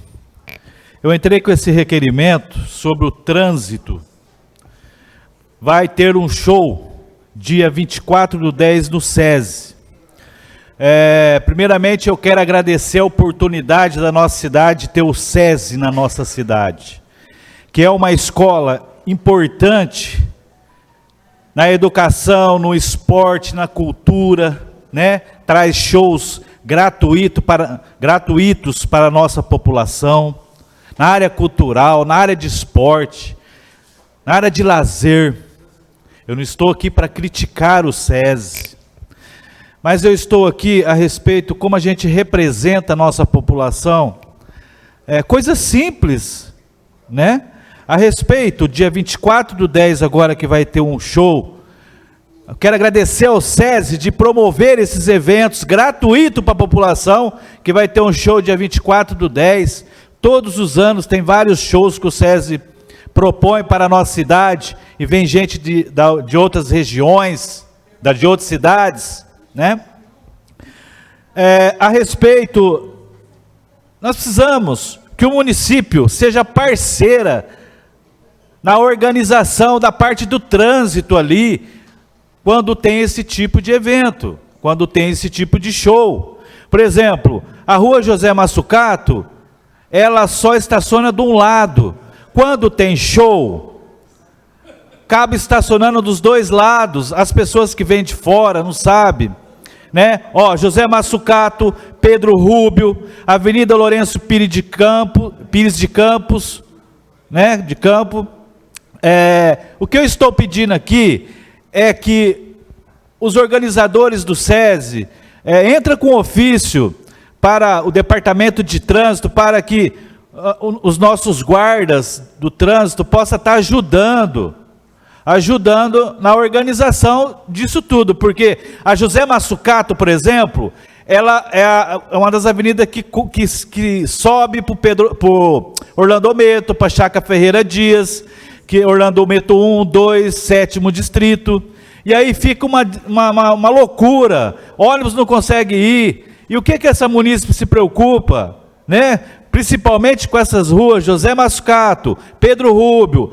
eu entrei com esse requerimento sobre o trânsito. Vai ter um show dia 24/10 no SESI. Primeiramente, eu quero agradecer a oportunidade da nossa cidade de ter o SESI na nossa cidade, que é uma escola importante na educação, no esporte, na cultura, né? Traz shows gratuitos para a nossa população, na área cultural, na área de esporte, na área de lazer. Eu não estou aqui para criticar o SESI, mas eu estou aqui a respeito como a gente representa a nossa população, coisas simples, né? A respeito, dia 24/10 agora que vai ter um show Eu quero agradecer ao SESI de promover esses eventos gratuitos para a população, que vai ter um show dia 24/10. Todos os anos tem vários shows que o SESI propõe para a nossa cidade, e vem gente de outras regiões, de outras cidades, né? A respeito, nós precisamos que o município seja parceira na organização da parte do trânsito ali, quando tem esse tipo de evento, quando tem esse tipo de show. Por exemplo, a rua José Massucato, ela só estaciona de um lado. Quando tem show, acaba estacionando dos dois lados. As pessoas que vêm de fora não sabem, né? Ó, José Massucato, Pedro Rúbio, Avenida Lourenço Pires de Campos, né? De Campo. O que eu estou pedindo aqui é que os organizadores do SESI entrem com ofício para o Departamento de Trânsito, para que os nossos guardas do trânsito possam estar ajudando na organização disso tudo, porque a José Massucato, por exemplo, ela é uma das avenidas que sobe para o Orlando Meto, para Chácara Ferreira Dias, que Orlando Meto 1, 2, 7º distrito, e aí fica uma loucura, ônibus não consegue ir, e o que essa munícipe se preocupa, né? Principalmente com essas ruas, José Massucato, Pedro Rúbio,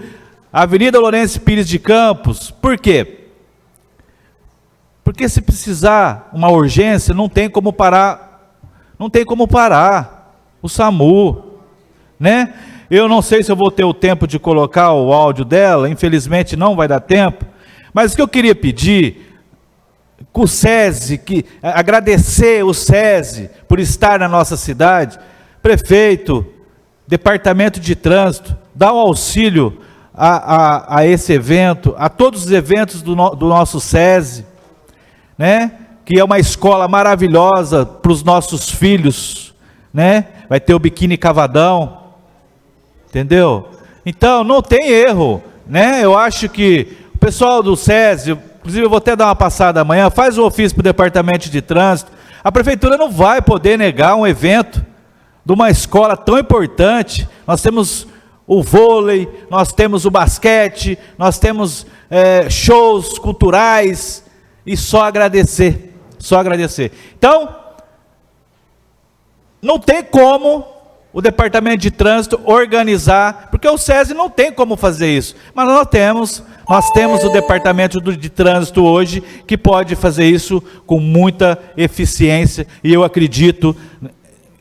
Avenida Lourenço Pires de Campos. Por quê? Porque se precisar uma urgência, não tem como parar o SAMU, né? Eu não sei se eu vou ter o tempo de colocar o áudio dela, infelizmente não vai dar tempo, mas o que eu queria pedir, com o SESI, agradecer o SESI por estar na nossa cidade, prefeito, Departamento de Trânsito, dar um auxílio a esse evento, a todos os eventos do nosso SESI, né? Que é uma escola maravilhosa para os nossos filhos, né? Vai ter o biquíni cavadão, entendeu? Então, não tem erro, né? Eu acho que o pessoal do SESI, inclusive eu vou até dar uma passada amanhã, faz um ofício para o Departamento de Trânsito. A Prefeitura não vai poder negar um evento de uma escola tão importante. Nós temos o vôlei, nós temos o basquete, nós temos shows culturais, e só agradecer. Então, não tem como o Departamento de Trânsito organizar, porque o SESI não tem como fazer isso, mas nós temos o Departamento de Trânsito hoje, que pode fazer isso com muita eficiência, e eu acredito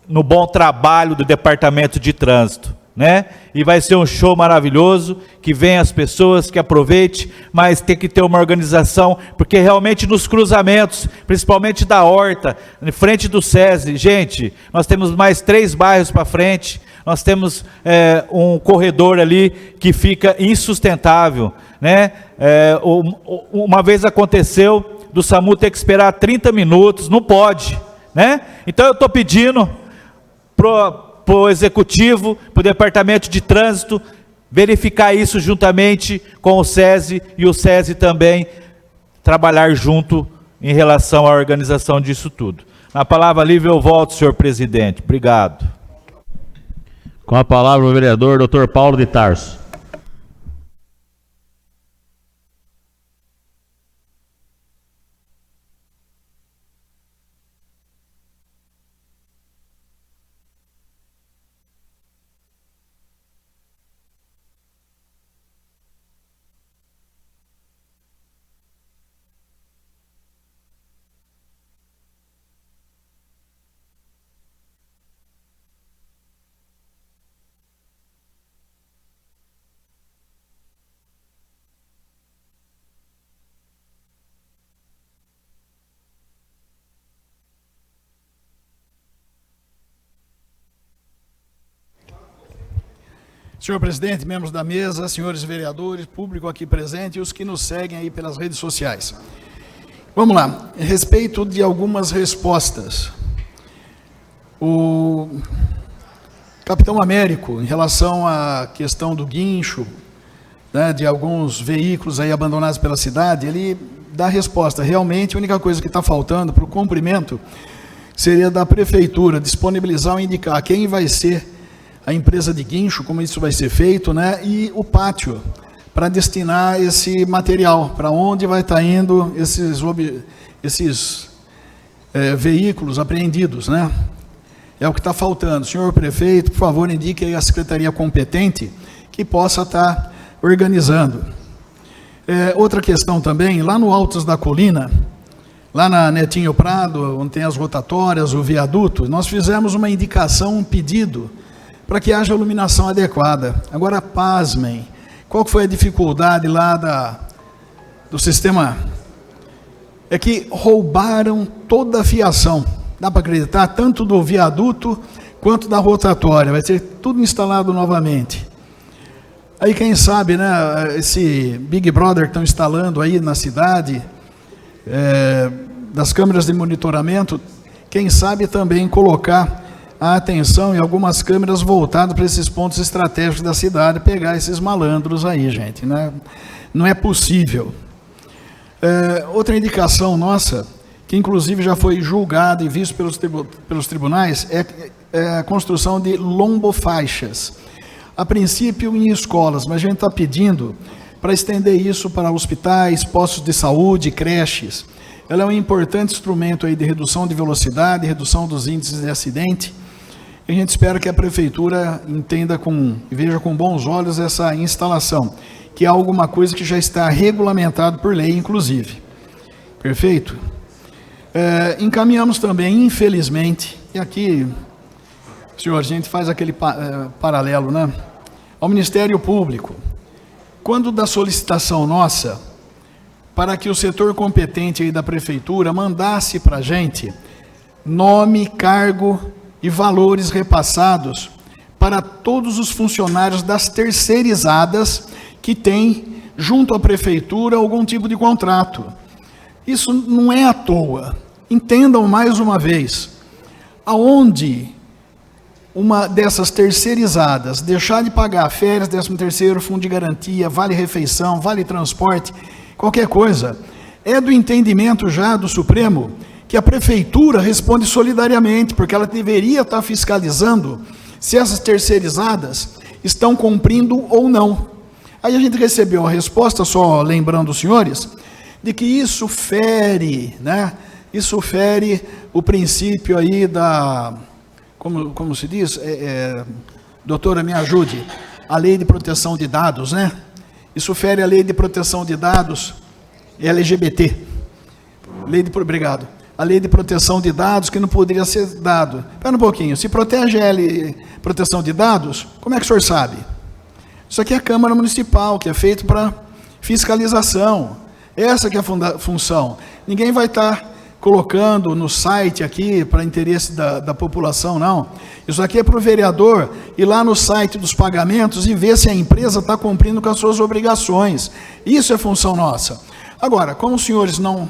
no bom trabalho do Departamento de Trânsito, né? E vai ser um show maravilhoso, que venha as pessoas, que aproveite, mas tem que ter uma organização, porque realmente nos cruzamentos, principalmente da Horta, em frente do SESI, gente, nós temos mais 3 bairros para frente, nós temos um corredor ali que fica insustentável, né? Uma vez aconteceu do SAMU ter que esperar 30 minutos, não pode, né? Então eu estou pedindo para o Executivo, para o Departamento de Trânsito, verificar isso juntamente com o SESI, e o SESI também trabalhar junto em relação à organização disso tudo. Na palavra livre eu volto, senhor presidente. Obrigado. Com a palavra o vereador Dr. Paulo de Tarso. Senhor presidente, membros da mesa, senhores vereadores, público aqui presente e os que nos seguem aí pelas redes sociais. Vamos lá, a respeito de algumas respostas. O Capitão Américo, em relação à questão do guincho, né, de alguns veículos aí abandonados pela cidade, ele dá a resposta. Realmente, a única coisa que está faltando para o cumprimento seria da prefeitura disponibilizar ou indicar quem vai ser a empresa de guincho, como isso vai ser feito, né, e o pátio, para destinar esse material, para onde vai estar indo esses veículos apreendidos, né? É o que está faltando. Senhor prefeito, por favor, indique aí a secretaria competente que possa estar organizando. Outra questão também, lá no Altos da Colina, lá na Netinho Prado, onde tem as rotatórias, o viaduto, nós fizemos uma indicação, um pedido, para que haja iluminação adequada. Agora, pasmem, qual foi a dificuldade lá do sistema? É que roubaram toda a fiação. Dá para acreditar? Tanto do viaduto quanto da rotatória. Vai ser tudo instalado novamente. Aí quem sabe, né, esse Big Brother que estão instalando aí na cidade, das câmeras de monitoramento, quem sabe também colocar a atenção em algumas câmeras voltadas para esses pontos estratégicos da cidade, pegar esses malandros aí, gente, né? Não é possível. Outra indicação nossa, que inclusive já foi julgada e visto pelos tribunais, é a construção de lombofaixas. A princípio em escolas, mas a gente está pedindo para estender isso para hospitais, postos de saúde, creches. Ela é um importante instrumento aí de redução de velocidade, redução dos índices de acidente. E a gente espera que a prefeitura entenda e veja com bons olhos essa instalação, que é alguma coisa que já está regulamentado por lei, inclusive. Perfeito? Encaminhamos também, infelizmente, e aqui, senhor, a gente faz aquele paralelo, né? Ao Ministério Público. Quando da solicitação nossa, para que o setor competente aí da prefeitura mandasse para a gente nome, cargo e valores repassados para todos os funcionários das terceirizadas que têm junto à prefeitura algum tipo de contrato. Isso não é à toa. Entendam mais uma vez, aonde uma dessas terceirizadas deixar de pagar férias, 13º, fundo de garantia, vale refeição, vale transporte, qualquer coisa, é do entendimento já do Supremo que a prefeitura responde solidariamente, porque ela deveria estar fiscalizando se essas terceirizadas estão cumprindo ou não. Aí a gente recebeu a resposta, só lembrando os senhores, de que isso fere, né? Isso fere o princípio aí da, como se diz, doutora, me ajude, a lei de proteção de dados, né? Isso fere a lei de proteção de dados LGBT. Obrigado. A lei de proteção de dados que não poderia ser dado. Espera um pouquinho, se protege a proteção de dados, como é que o senhor sabe? Isso aqui é a Câmara Municipal, que é feito para fiscalização. Essa que é a função. Ninguém vai estar colocando no site aqui para interesse da população, não. Isso aqui é para o vereador ir lá no site dos pagamentos e ver se a empresa está cumprindo com as suas obrigações. Isso é função nossa. Agora, como os senhores não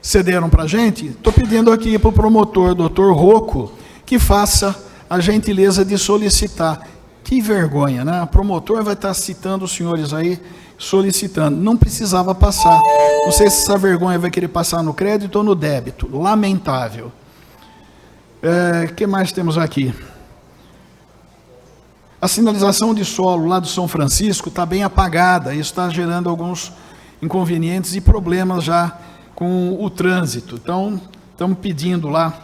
cederam para a gente, estou pedindo aqui para o promotor, doutor Rocco, que faça a gentileza de solicitar. Que vergonha, né? O promotor vai estar citando os senhores aí, solicitando. Não precisava passar. Não sei se essa vergonha vai querer passar no crédito ou no débito. Lamentável. O que mais temos aqui? A sinalização de solo lá do São Francisco está bem apagada. Isso está gerando alguns inconvenientes e problemas já com o trânsito. Então, estamos pedindo lá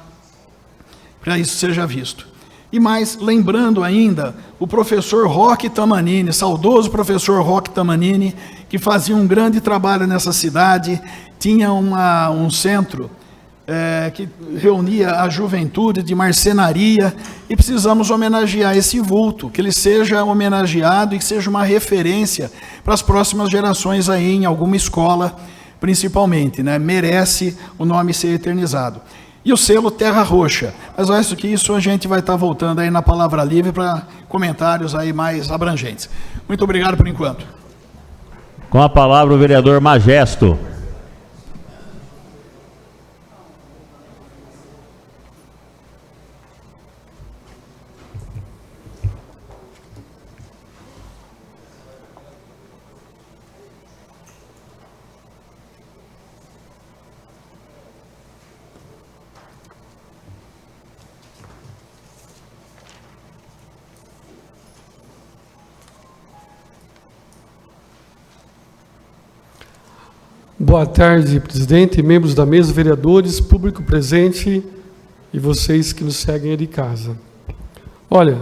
para isso seja visto. E mais, lembrando ainda, o professor Roque Tamanini, saudoso professor Roque Tamanini, que fazia um grande trabalho nessa cidade, tinha um centro que reunia a juventude de marcenaria, e precisamos homenagear esse vulto, que ele seja homenageado e que seja uma referência para as próximas gerações aí em alguma escola, principalmente, né? Merece o nome ser eternizado. E o selo Terra Roxa. Mas acho que isso a gente vai estar voltando aí na Palavra Livre para comentários aí mais abrangentes. Muito obrigado por enquanto. Com a palavra o vereador Magesto. Boa tarde, presidente, membros da mesa, vereadores, público presente e vocês que nos seguem aí de casa. Olha,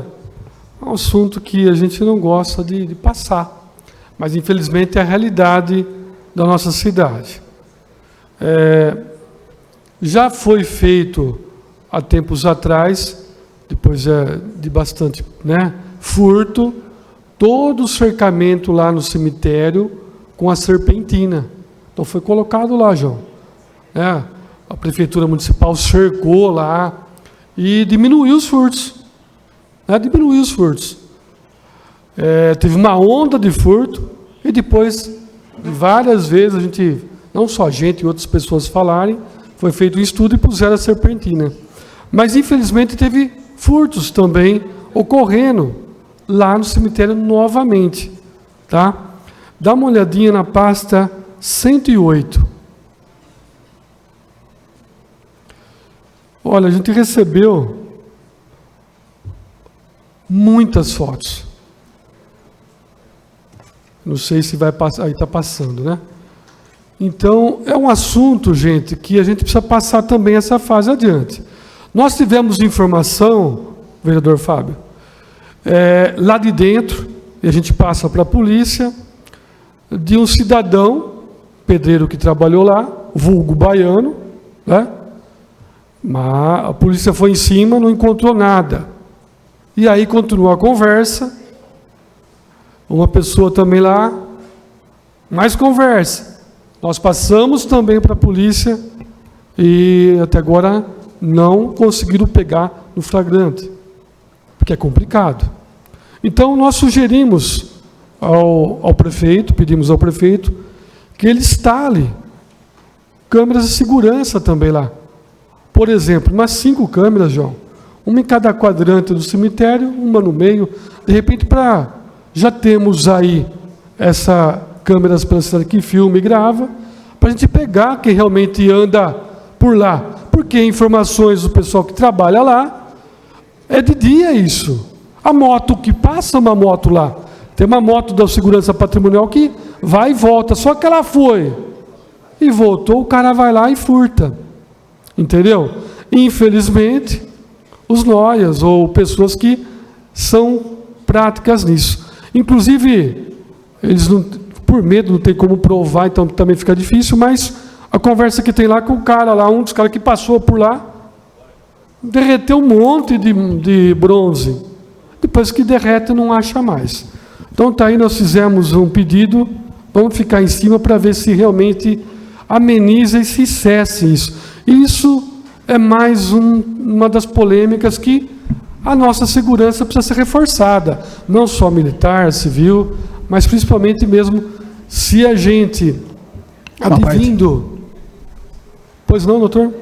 é um assunto que a gente não gosta de passar, mas infelizmente é a realidade da nossa cidade. Já foi feito há tempos atrás, depois de bastante furto, todo o cercamento lá no cemitério com a serpentina. Então foi colocado lá, João. A Prefeitura Municipal cercou lá e diminuiu os furtos. Diminuiu os furtos. Teve uma onda de furto e depois, várias vezes, a gente, não só a gente e outras pessoas falarem, foi feito um estudo e puseram a serpentina. Mas, infelizmente, teve furtos também ocorrendo lá no cemitério novamente. Tá? Dá uma olhadinha na pasta 108. Olha, a gente recebeu muitas fotos. Não sei se vai passar, aí está passando, né? Então, é um assunto, gente, que a gente precisa passar também essa fase adiante. Nós tivemos informação, vereador Fábio, lá de dentro, e a gente passa para a polícia, de um cidadão, pedreiro que trabalhou lá, vulgo baiano, né? Mas a polícia foi em cima, não encontrou nada. E aí continuou a conversa, uma pessoa também lá, mais conversa. Nós passamos também para a polícia e até agora não conseguiram pegar no flagrante, porque é complicado. Então nós sugerimos ao prefeito, pedimos ao prefeito, que ele instale câmeras de segurança também lá. Por exemplo, umas 5 câmeras, João, uma em cada quadrante do cemitério, uma no meio, de repente já temos aí essa câmeras pela cidade que filma e grava, para a gente pegar quem realmente anda por lá, porque informações do pessoal que trabalha lá, é de dia isso. A moto que passa, uma moto lá, tem uma moto da segurança patrimonial que vai e volta, só que ela foi e voltou, o cara vai lá e furta. Entendeu? Infelizmente, os noias ou pessoas que são práticas nisso. Inclusive, eles não, por medo, não tem como provar, então também fica difícil, mas a conversa que tem lá com o cara lá, um dos caras que passou por lá, derreteu um monte de bronze. Depois que derrete, não acha mais. Então, tá aí, nós fizemos um pedido, vamos ficar em cima para ver se realmente ameniza e se cesse isso. Isso é mais uma das polêmicas que a nossa segurança precisa ser reforçada, não só militar, civil, mas principalmente mesmo se a gente, advindo... Pois não, doutor?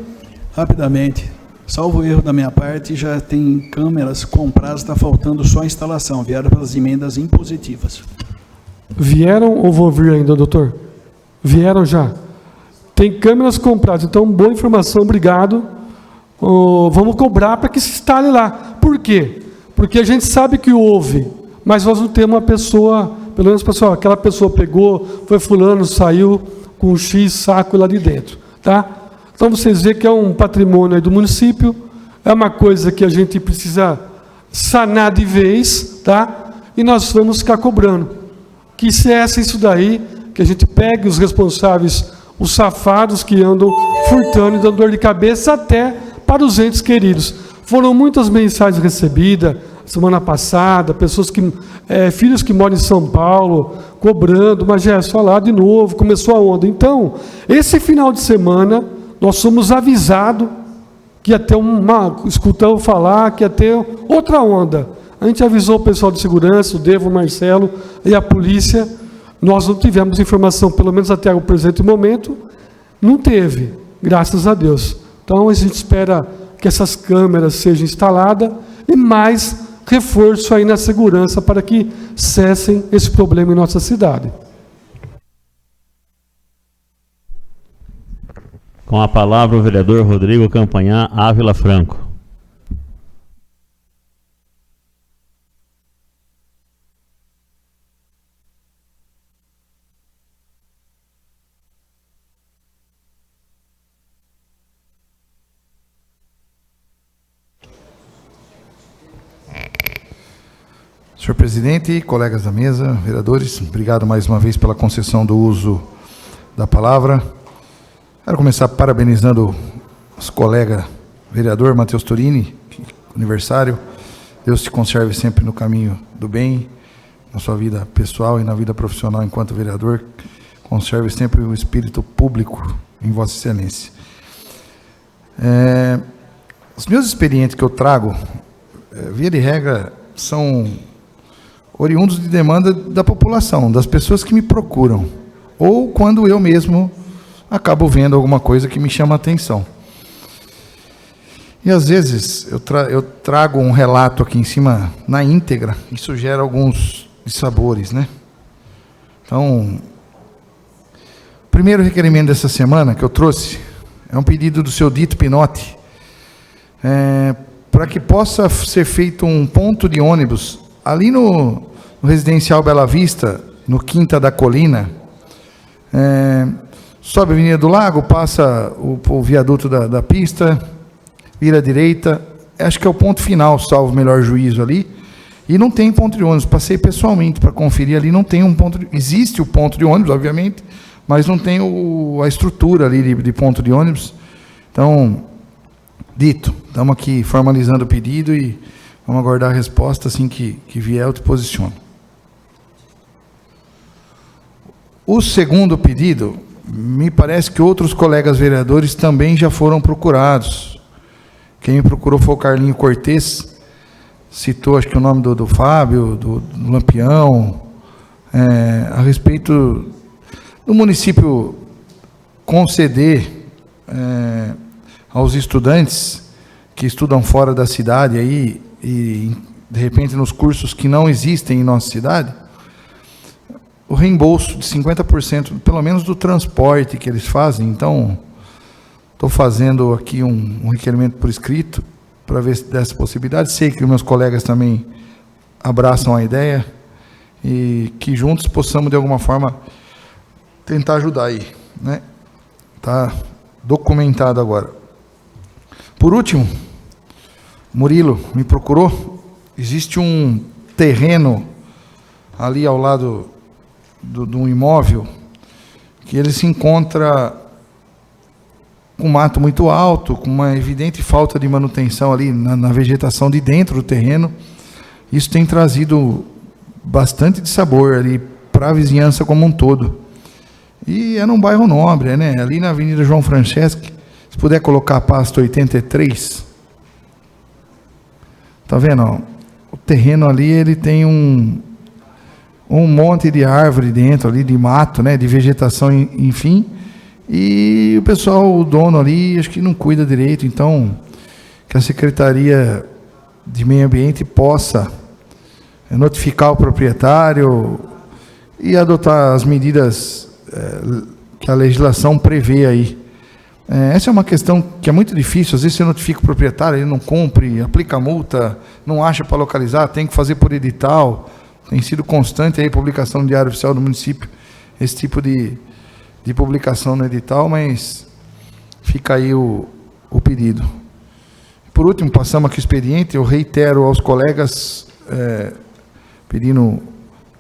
Rapidamente, salvo o erro da minha parte, já tem câmeras compradas, está faltando só a instalação, vieram pelas emendas impositivas. Vieram ou vão vir ainda, doutor? Vieram já. Tem câmeras compradas, então boa informação, obrigado. Vamos cobrar para que se instale lá. Por quê? Porque a gente sabe que houve, mas nós não temos uma pessoa, pelo menos pessoal, aquela pessoa pegou, foi fulano, saiu com um X saco lá de dentro. Tá? Então vocês veem que é um patrimônio aí do município, é uma coisa que a gente precisa sanar de vez, tá? E nós vamos ficar cobrando. Que cesse isso daí, que a gente pegue os responsáveis, os safados que andam furtando e dando dor de cabeça até para os entes queridos. Foram muitas mensagens recebidas semana passada, pessoas que, filhos que moram em São Paulo, cobrando, mas já é só lá de novo, começou a onda. Então, esse final de semana, nós somos avisados que ia ter escutamos falar que ia ter outra onda. A gente avisou o pessoal de segurança, o Devo, o Marcelo e a polícia. Nós não tivemos informação, pelo menos até o presente momento, não teve, graças a Deus. Então, a gente espera que essas câmeras sejam instaladas e mais reforço aí na segurança para que cessem esse problema em nossa cidade. Com a palavra o vereador Rodrigo Campanhã Ávila Franco. Senhor presidente, colegas da mesa, vereadores, obrigado mais uma vez pela concessão do uso da palavra. Quero começar parabenizando os colegas vereador Matheus Turini, aniversário. Deus te conserve sempre no caminho do bem, na sua vida pessoal e na vida profissional enquanto vereador. Conserve sempre o espírito público em Vossa Excelência. Os meus expedientes que eu trago, via de regra, são oriundos de demanda da população, das pessoas que me procuram, ou quando eu mesmo acabo vendo alguma coisa que me chama a atenção. E às vezes eu trago um relato aqui em cima na íntegra, isso gera alguns dissabores, né? Então, o primeiro requerimento dessa semana que eu trouxe é um pedido do seu Dito Pinotti, para que possa ser feito um ponto de ônibus ali no Residencial Bela Vista, no Quinta da Colina. Sobe a Avenida do Lago, passa o viaduto da pista, vira à direita, acho que é o ponto final, salvo o melhor juízo ali, e não tem ponto de ônibus. Passei pessoalmente para conferir ali, não tem um ponto existe o ponto de ônibus, obviamente, mas não tem a estrutura ali de ponto de ônibus. Então, Dito, estamos aqui formalizando o pedido e vamos aguardar a resposta. Assim que vier, eu te posiciono. O segundo pedido, me parece que outros colegas vereadores também já foram procurados. Quem me procurou foi o Carlinho Cortez, citou acho que o nome do Fábio, do Lampião, a respeito do município conceder aos estudantes que estudam fora da cidade aí, e de repente nos cursos que não existem em nossa cidade, o reembolso de 50%, pelo menos do transporte que eles fazem. Então, estou fazendo aqui um requerimento por escrito, para ver se dessa possibilidade. Sei que meus colegas também abraçam a ideia, e que juntos possamos, de alguma forma, tentar ajudar aí, né? Está documentado agora. Por último, Murilo me procurou. Existe um terreno ali ao lado de um imóvel que ele se encontra com mato muito alto, com uma evidente falta de manutenção ali na vegetação de dentro do terreno. Isso tem trazido bastante dissabor ali para a vizinhança como um todo. E é num bairro nobre, né? Ali na Avenida João Franceschi, se puder colocar a pasta 83. Tá vendo? Ó? O terreno ali, ele tem um monte de árvore dentro ali, de mato, né? De vegetação, enfim. E o pessoal, o dono ali, acho que não cuida direito. Então, que a Secretaria de Meio Ambiente possa notificar o proprietário e adotar as medidas que a legislação prevê aí. Essa é uma questão que é muito difícil. Às vezes você notifica o proprietário, ele não cumpre, aplica multa, não acha para localizar, tem que fazer por edital. Tem sido constante aí a publicação no Diário Oficial do Município, esse tipo de publicação no edital, mas fica aí o pedido. Por último, passamos aqui o expediente. Eu reitero aos colegas, pedindo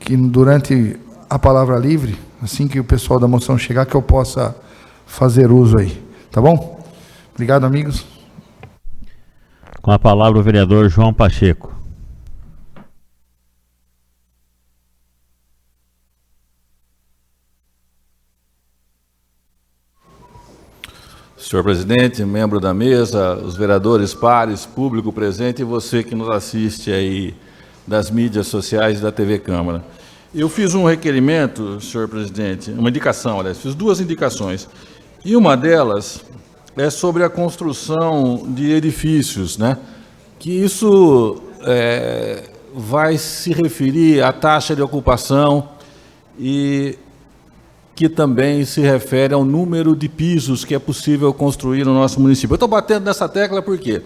que durante a palavra livre, assim que o pessoal da moção chegar, que eu possa fazer uso aí. Tá bom? Obrigado, amigos. Com a palavra o vereador João Pacheco. Senhor presidente, membro da mesa, os vereadores pares, público presente e você que nos assiste aí das mídias sociais da TV Câmara. Eu fiz um requerimento, senhor presidente, uma indicação, aliás, fiz duas indicações. E uma delas é sobre a construção de edifícios, né? Que isso vai se referir à taxa de ocupação e que também se refere ao número de pisos que é possível construir no nosso município. Eu estou batendo nessa tecla por quê?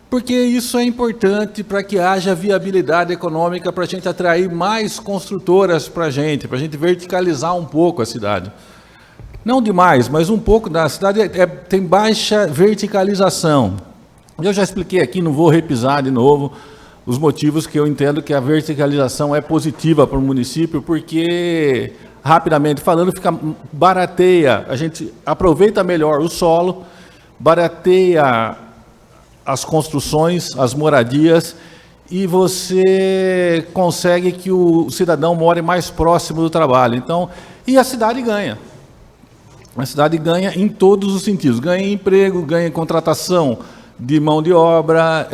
Porque isso é importante para que haja viabilidade econômica, para a gente atrair mais construtoras para a gente verticalizar um pouco a cidade. Não demais, mas um pouco da cidade tem baixa verticalização. Eu já expliquei aqui, não vou repisar de novo, os motivos que eu entendo que a verticalização é positiva para o município, porque, rapidamente falando, barateia, a gente aproveita melhor o solo, barateia as construções, as moradias, e você consegue que o cidadão more mais próximo do trabalho. Então, e a cidade ganha. A cidade ganha em todos os sentidos. Ganha em emprego, ganha em contratação de mão de obra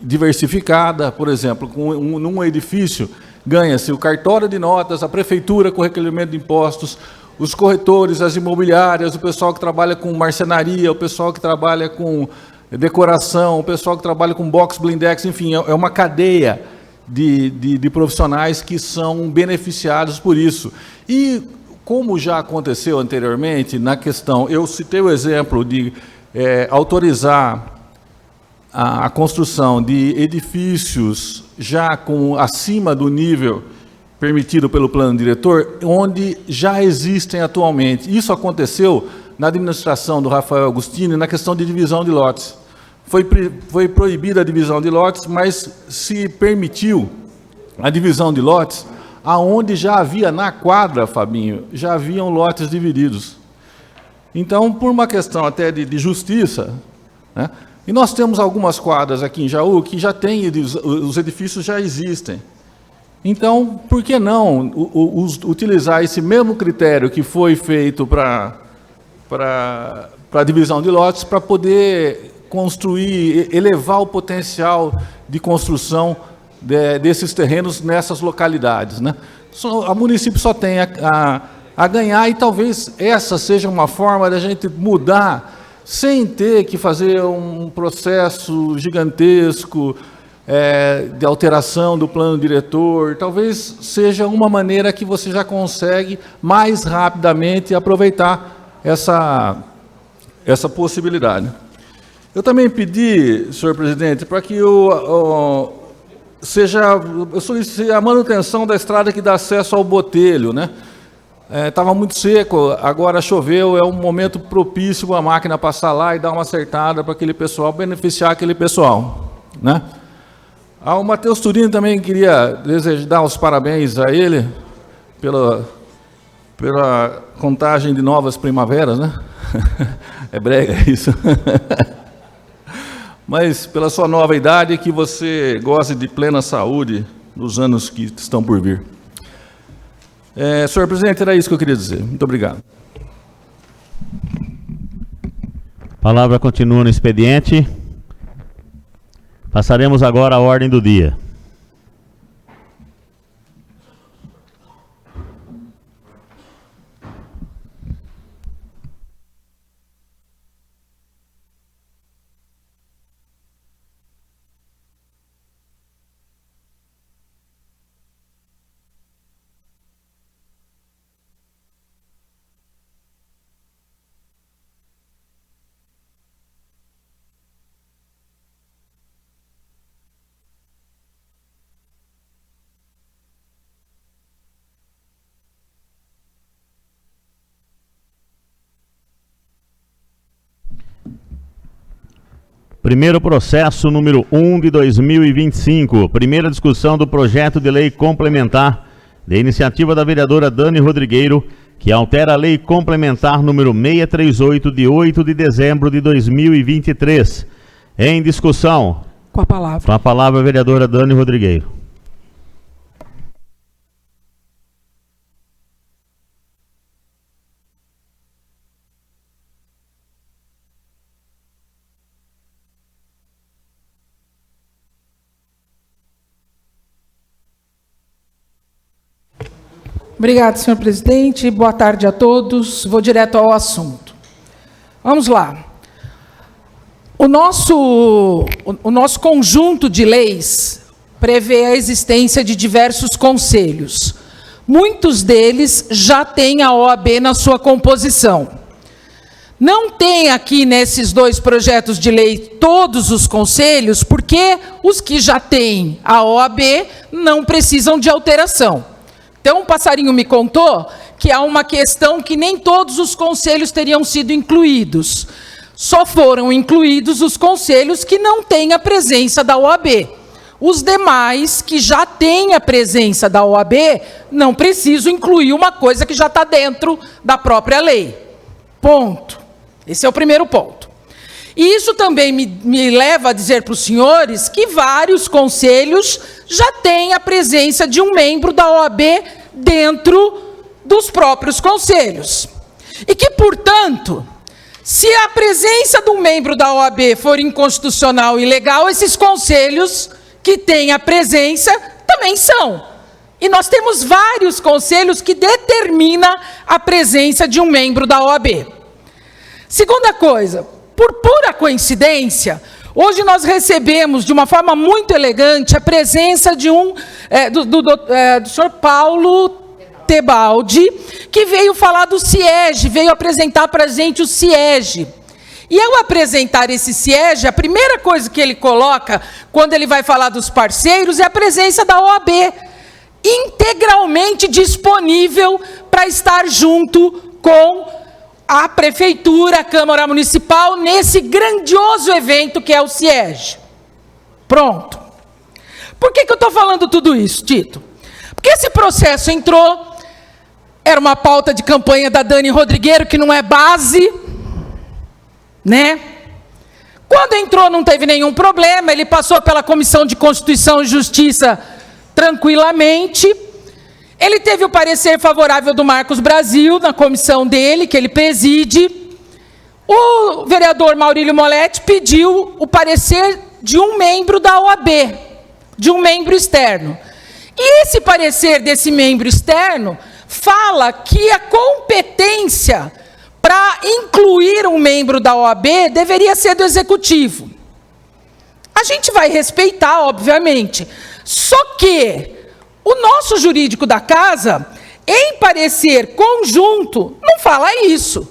diversificada. Por exemplo, num edifício, ganha-se o cartório de notas, a prefeitura com recolhimento de impostos, os corretores, as imobiliárias, o pessoal que trabalha com marcenaria, o pessoal que trabalha com decoração, o pessoal que trabalha com box blindex, enfim, é uma cadeia de profissionais que são beneficiados por isso. E, como já aconteceu anteriormente, na questão, eu citei o exemplo de autorizar a construção de edifícios já acima do nível permitido pelo plano diretor, onde já existem atualmente. Isso aconteceu na administração do Rafael Agostini, na questão de divisão de lotes. Foi proibida a divisão de lotes, mas se permitiu a divisão de lotes aonde já havia na quadra, Fabinho, já haviam lotes divididos. Então, por uma questão até de justiça, né, e nós temos algumas quadras aqui em Jaú que já tem, os edifícios já existem. Então, por que não utilizar esse mesmo critério que foi feito para a divisão de lotes, para poder construir, elevar o potencial de construção desses terrenos nessas localidades, né? O município só tem a ganhar, e talvez essa seja uma forma da gente mudar, sem ter que fazer um processo gigantesco de alteração do plano diretor. Talvez seja uma maneira que você já consegue mais rapidamente aproveitar essa possibilidade. Eu também pedi, senhor presidente, para que eu solicitei a manutenção da estrada que dá acesso ao Botelho, né? Estava muito seco, agora choveu, é um momento propício para a máquina passar lá e dar uma acertada para aquele pessoal, beneficiar aquele pessoal, né? O Matheus Turini também queria dar os parabéns a ele pela contagem de novas primaveras, né? É brega isso. Mas pela sua nova idade, que você goze de plena saúde nos anos que estão por vir. Senhor presidente, era isso que eu queria dizer. Muito obrigado. A palavra continua no expediente. Passaremos agora à ordem do dia. Primeiro processo número 1 de 2025, primeira discussão do projeto de lei complementar de iniciativa da vereadora Dani Rodrigueiro, que altera a lei complementar número 638 de 8 de dezembro de 2023. Em discussão. Com a palavra. Com a palavra a vereadora Dani Rodrigueiro. Obrigado, senhor presidente. Boa tarde a todos. Vou direto ao assunto. Vamos lá. O nosso conjunto de leis prevê a existência de diversos conselhos. Muitos deles já têm a OAB na sua composição. Não tem aqui nesses dois projetos de lei todos os conselhos, porque os que já têm a OAB não precisam de alteração. Então, o passarinho me contou que há uma questão que nem todos os conselhos teriam sido incluídos. Só foram incluídos os conselhos que não têm a presença da OAB. os demais que já têm a presença da OAB, não preciso incluir uma coisa que já está dentro da própria lei. Ponto. Esse é o primeiro ponto. E isso também me leva a dizer para os senhores que vários conselhos já têm a presença de um membro da OAB dentro dos próprios conselhos. E que, portanto, se a presença de um membro da OAB for inconstitucional e ilegal, esses conselhos que têm a presença também são. E nós temos vários conselhos que determinam a presença de um membro da OAB. Segunda coisa, por pura coincidência, hoje nós recebemos de uma forma muito elegante a presença de do senhor Paulo Tebaldi, que veio falar do CIEG, veio apresentar para a gente o CIEG. E ao apresentar esse CIEG, a primeira coisa que ele coloca, quando ele vai falar dos parceiros, é a presença da OAB, integralmente disponível para estar junto com a Prefeitura, a Câmara Municipal, nesse grandioso evento que é o CIEG. Pronto. Por que eu estou falando tudo isso, Tito? Porque esse processo entrou, era uma pauta de campanha da Dani Rodrigueiro, que não é base, né? Quando entrou não teve nenhum problema, ele passou pela Comissão de Constituição e Justiça tranquilamente. Ele teve o parecer favorável do Marcos Brasil, na comissão dele, que ele preside. O vereador Maurílio Moletti pediu o parecer de um membro da OAB, de um membro externo. E esse parecer desse membro externo fala que a competência para incluir um membro da OAB deveria ser do Executivo. A gente vai respeitar, obviamente. Só que o nosso jurídico da casa, em parecer conjunto, não fala isso.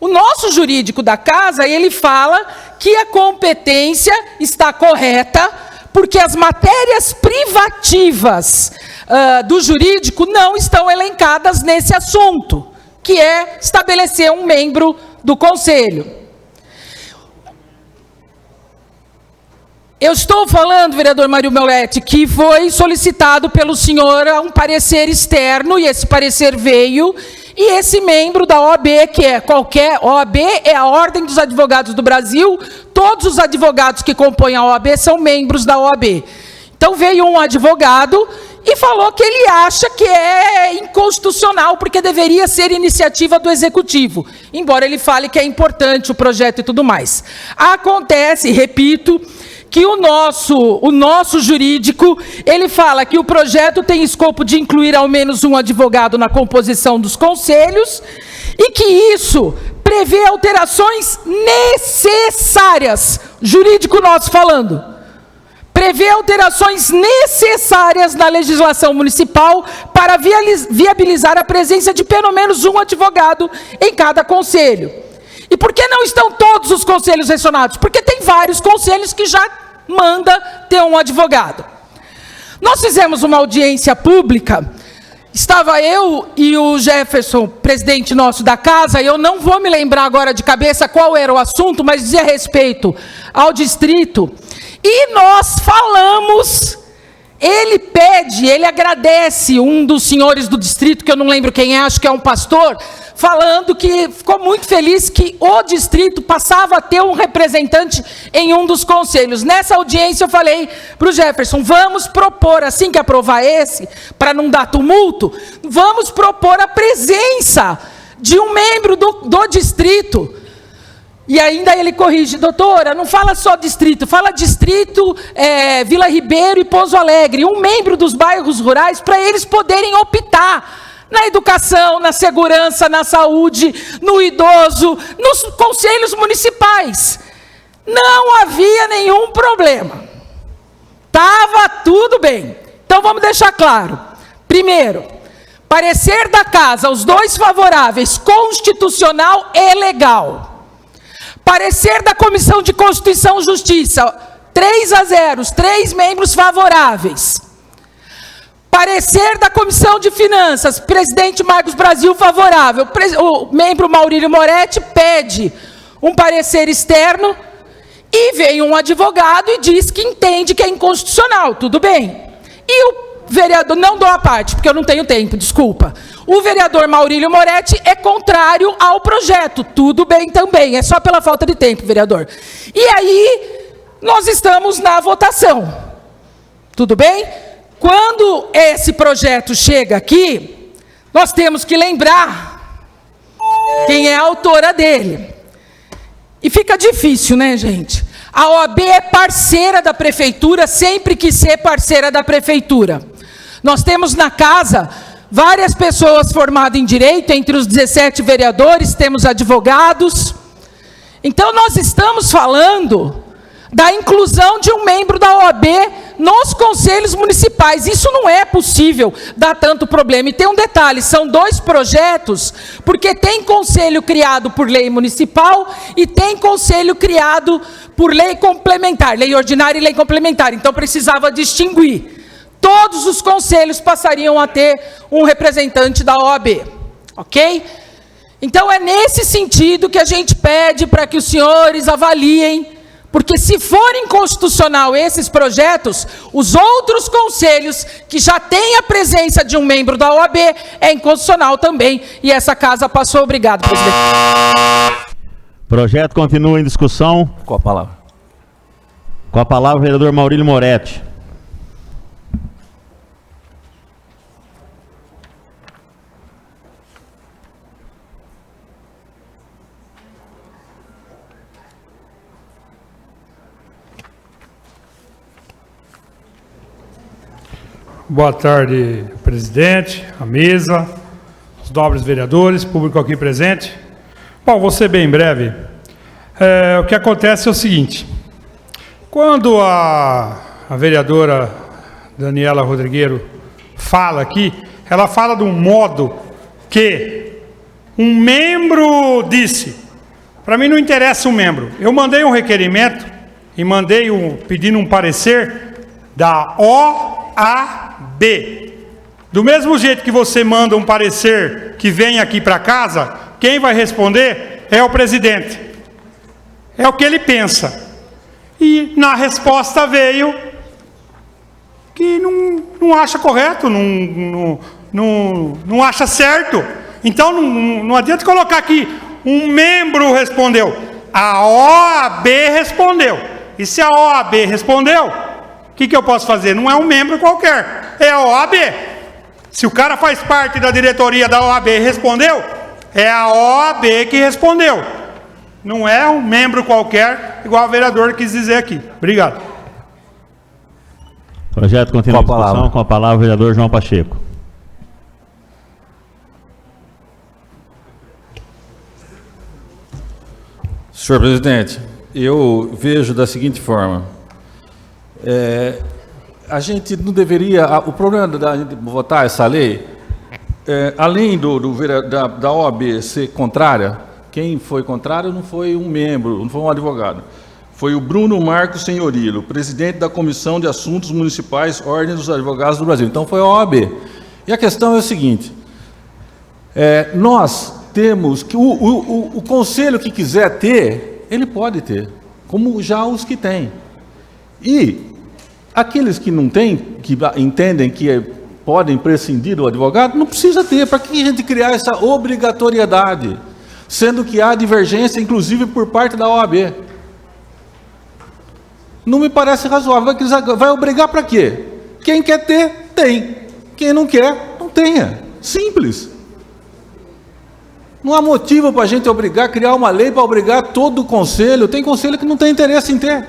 O nosso jurídico da casa, ele fala que a competência está correta, porque as matérias privativas do jurídico não estão elencadas nesse assunto, que é estabelecer um membro do conselho. Eu estou falando, vereador Mário Moletti, que foi solicitado pelo senhor um parecer externo, e esse parecer veio, e esse membro da OAB, que é qualquer... OAB é a Ordem dos Advogados do Brasil, todos os advogados que compõem a OAB são membros da OAB. Então veio um advogado e falou que ele acha que é inconstitucional, porque deveria ser iniciativa do Executivo, embora ele fale que é importante o projeto e tudo mais. Acontece, repito, que o nosso jurídico, ele fala que o projeto tem escopo de incluir ao menos um advogado na composição dos conselhos e que isso prevê alterações necessárias, jurídico nosso falando, prevê alterações necessárias na legislação municipal para viabilizar a presença de pelo menos um advogado em cada conselho. E por que não estão todos os conselhos mencionados? Porque tem vários conselhos que já manda ter um advogado. Nós fizemos uma audiência pública, estava eu e o Jefferson, presidente nosso da casa, eu não vou me lembrar agora de cabeça qual era o assunto, mas dizia respeito ao distrito, e nós falamos, ele agradece um dos senhores do distrito, que eu não lembro quem é, acho que é um pastor, falando que ficou muito feliz que o distrito passava a ter um representante em um dos conselhos. Nessa audiência eu falei para o Jefferson, vamos propor, assim que aprovar esse, para não dar tumulto, vamos propor a presença de um membro do distrito. E ainda ele corrige, doutora, não fala só distrito, fala distrito, Vila Ribeiro e Pouso Alegre, um membro dos bairros rurais, para eles poderem optar na educação, na segurança, na saúde, no idoso, nos conselhos municipais. Não havia nenhum problema. Estava tudo bem. Então vamos deixar claro. Primeiro, parecer da casa, os dois favoráveis, constitucional e legal. Parecer da Comissão de Constituição e Justiça, 3-0, 3 membros favoráveis. Parecer da Comissão de Finanças, presidente Marcos Brasil favorável. O membro Maurílio Moletti pede um parecer externo E veio um advogado e diz que entende que é inconstitucional, tudo bem. E o vereador, não dou a parte, porque eu não tenho tempo, desculpa. O vereador Maurílio Moretti é contrário ao projeto, tudo bem também, é só pela falta de tempo, vereador. E aí, nós estamos na votação, tudo bem? Quando esse projeto chega aqui, nós temos que lembrar quem é a autora dele. E fica difícil, né, gente? A OAB é parceira da prefeitura, sempre quis ser parceira da prefeitura. Nós temos na casa várias pessoas formadas em direito, entre os 17 vereadores, temos advogados. Então, nós estamos falando da inclusão de um membro da OAB nos conselhos municipais. Isso não é possível, dá tanto problema. E tem um detalhe, são 2 projetos, porque tem conselho criado por lei municipal e tem conselho criado por lei complementar, lei ordinária e lei complementar. Então, precisava distinguir. Todos os conselhos passariam a ter um representante da OAB, ok? Então, é nesse sentido que a gente pede para que os senhores avaliem, porque se for inconstitucional esses projetos, os outros conselhos que já têm a presença de um membro da OAB é inconstitucional também, e essa casa passou. Obrigado, presidente. Projeto continua em discussão. Com a palavra. Com a palavra o vereador Maurílio Moretti. Boa tarde, presidente, a mesa, os nobres vereadores, público aqui presente. Bom, vou ser bem breve. O que acontece é o seguinte: quando a vereadora Daniela Rodrigueiro fala aqui, ela fala de um modo que um membro disse, para mim não interessa um membro. Eu mandei um requerimento e mandei pedindo um parecer da OAB. Do mesmo jeito que você manda um parecer que vem aqui para casa, quem vai responder é o presidente. É o que ele pensa. E na resposta veio que não acha correto, não acha certo. Então não adianta colocar aqui, um membro respondeu. A OAB respondeu. E se a OAB respondeu, o que eu posso fazer? Não é um membro qualquer, é a OAB. Se o cara faz parte da diretoria da OAB e respondeu, é a OAB que respondeu. Não é um membro qualquer, igual o vereador quis dizer aqui. Obrigado. Projeto continua em discussão. Com a palavra o vereador João Pacheco. Senhor presidente, eu vejo da seguinte forma. A gente não deveria... O problema da gente votar essa lei, além da OAB ser contrária, quem foi contrário não foi um membro, não foi um advogado. Foi o Bruno Marcos Senhorilo, presidente da Comissão de Assuntos Municipais, Ordem dos Advogados do Brasil. Então foi a OAB. E a questão é o seguinte, nós temos que... O conselho que quiser ter, ele pode ter, como já os que têm. E aqueles que não têm, que entendem que podem prescindir do advogado, não precisa ter. Para que a gente criar essa obrigatoriedade? Sendo que há divergência, inclusive, por parte da OAB. Não me parece razoável. Vai obrigar para quê? Quem quer ter, tem. Quem não quer, não tenha. Simples. Não há motivo para a gente criar uma lei para obrigar todo o conselho. Tem conselho que não tem interesse em ter.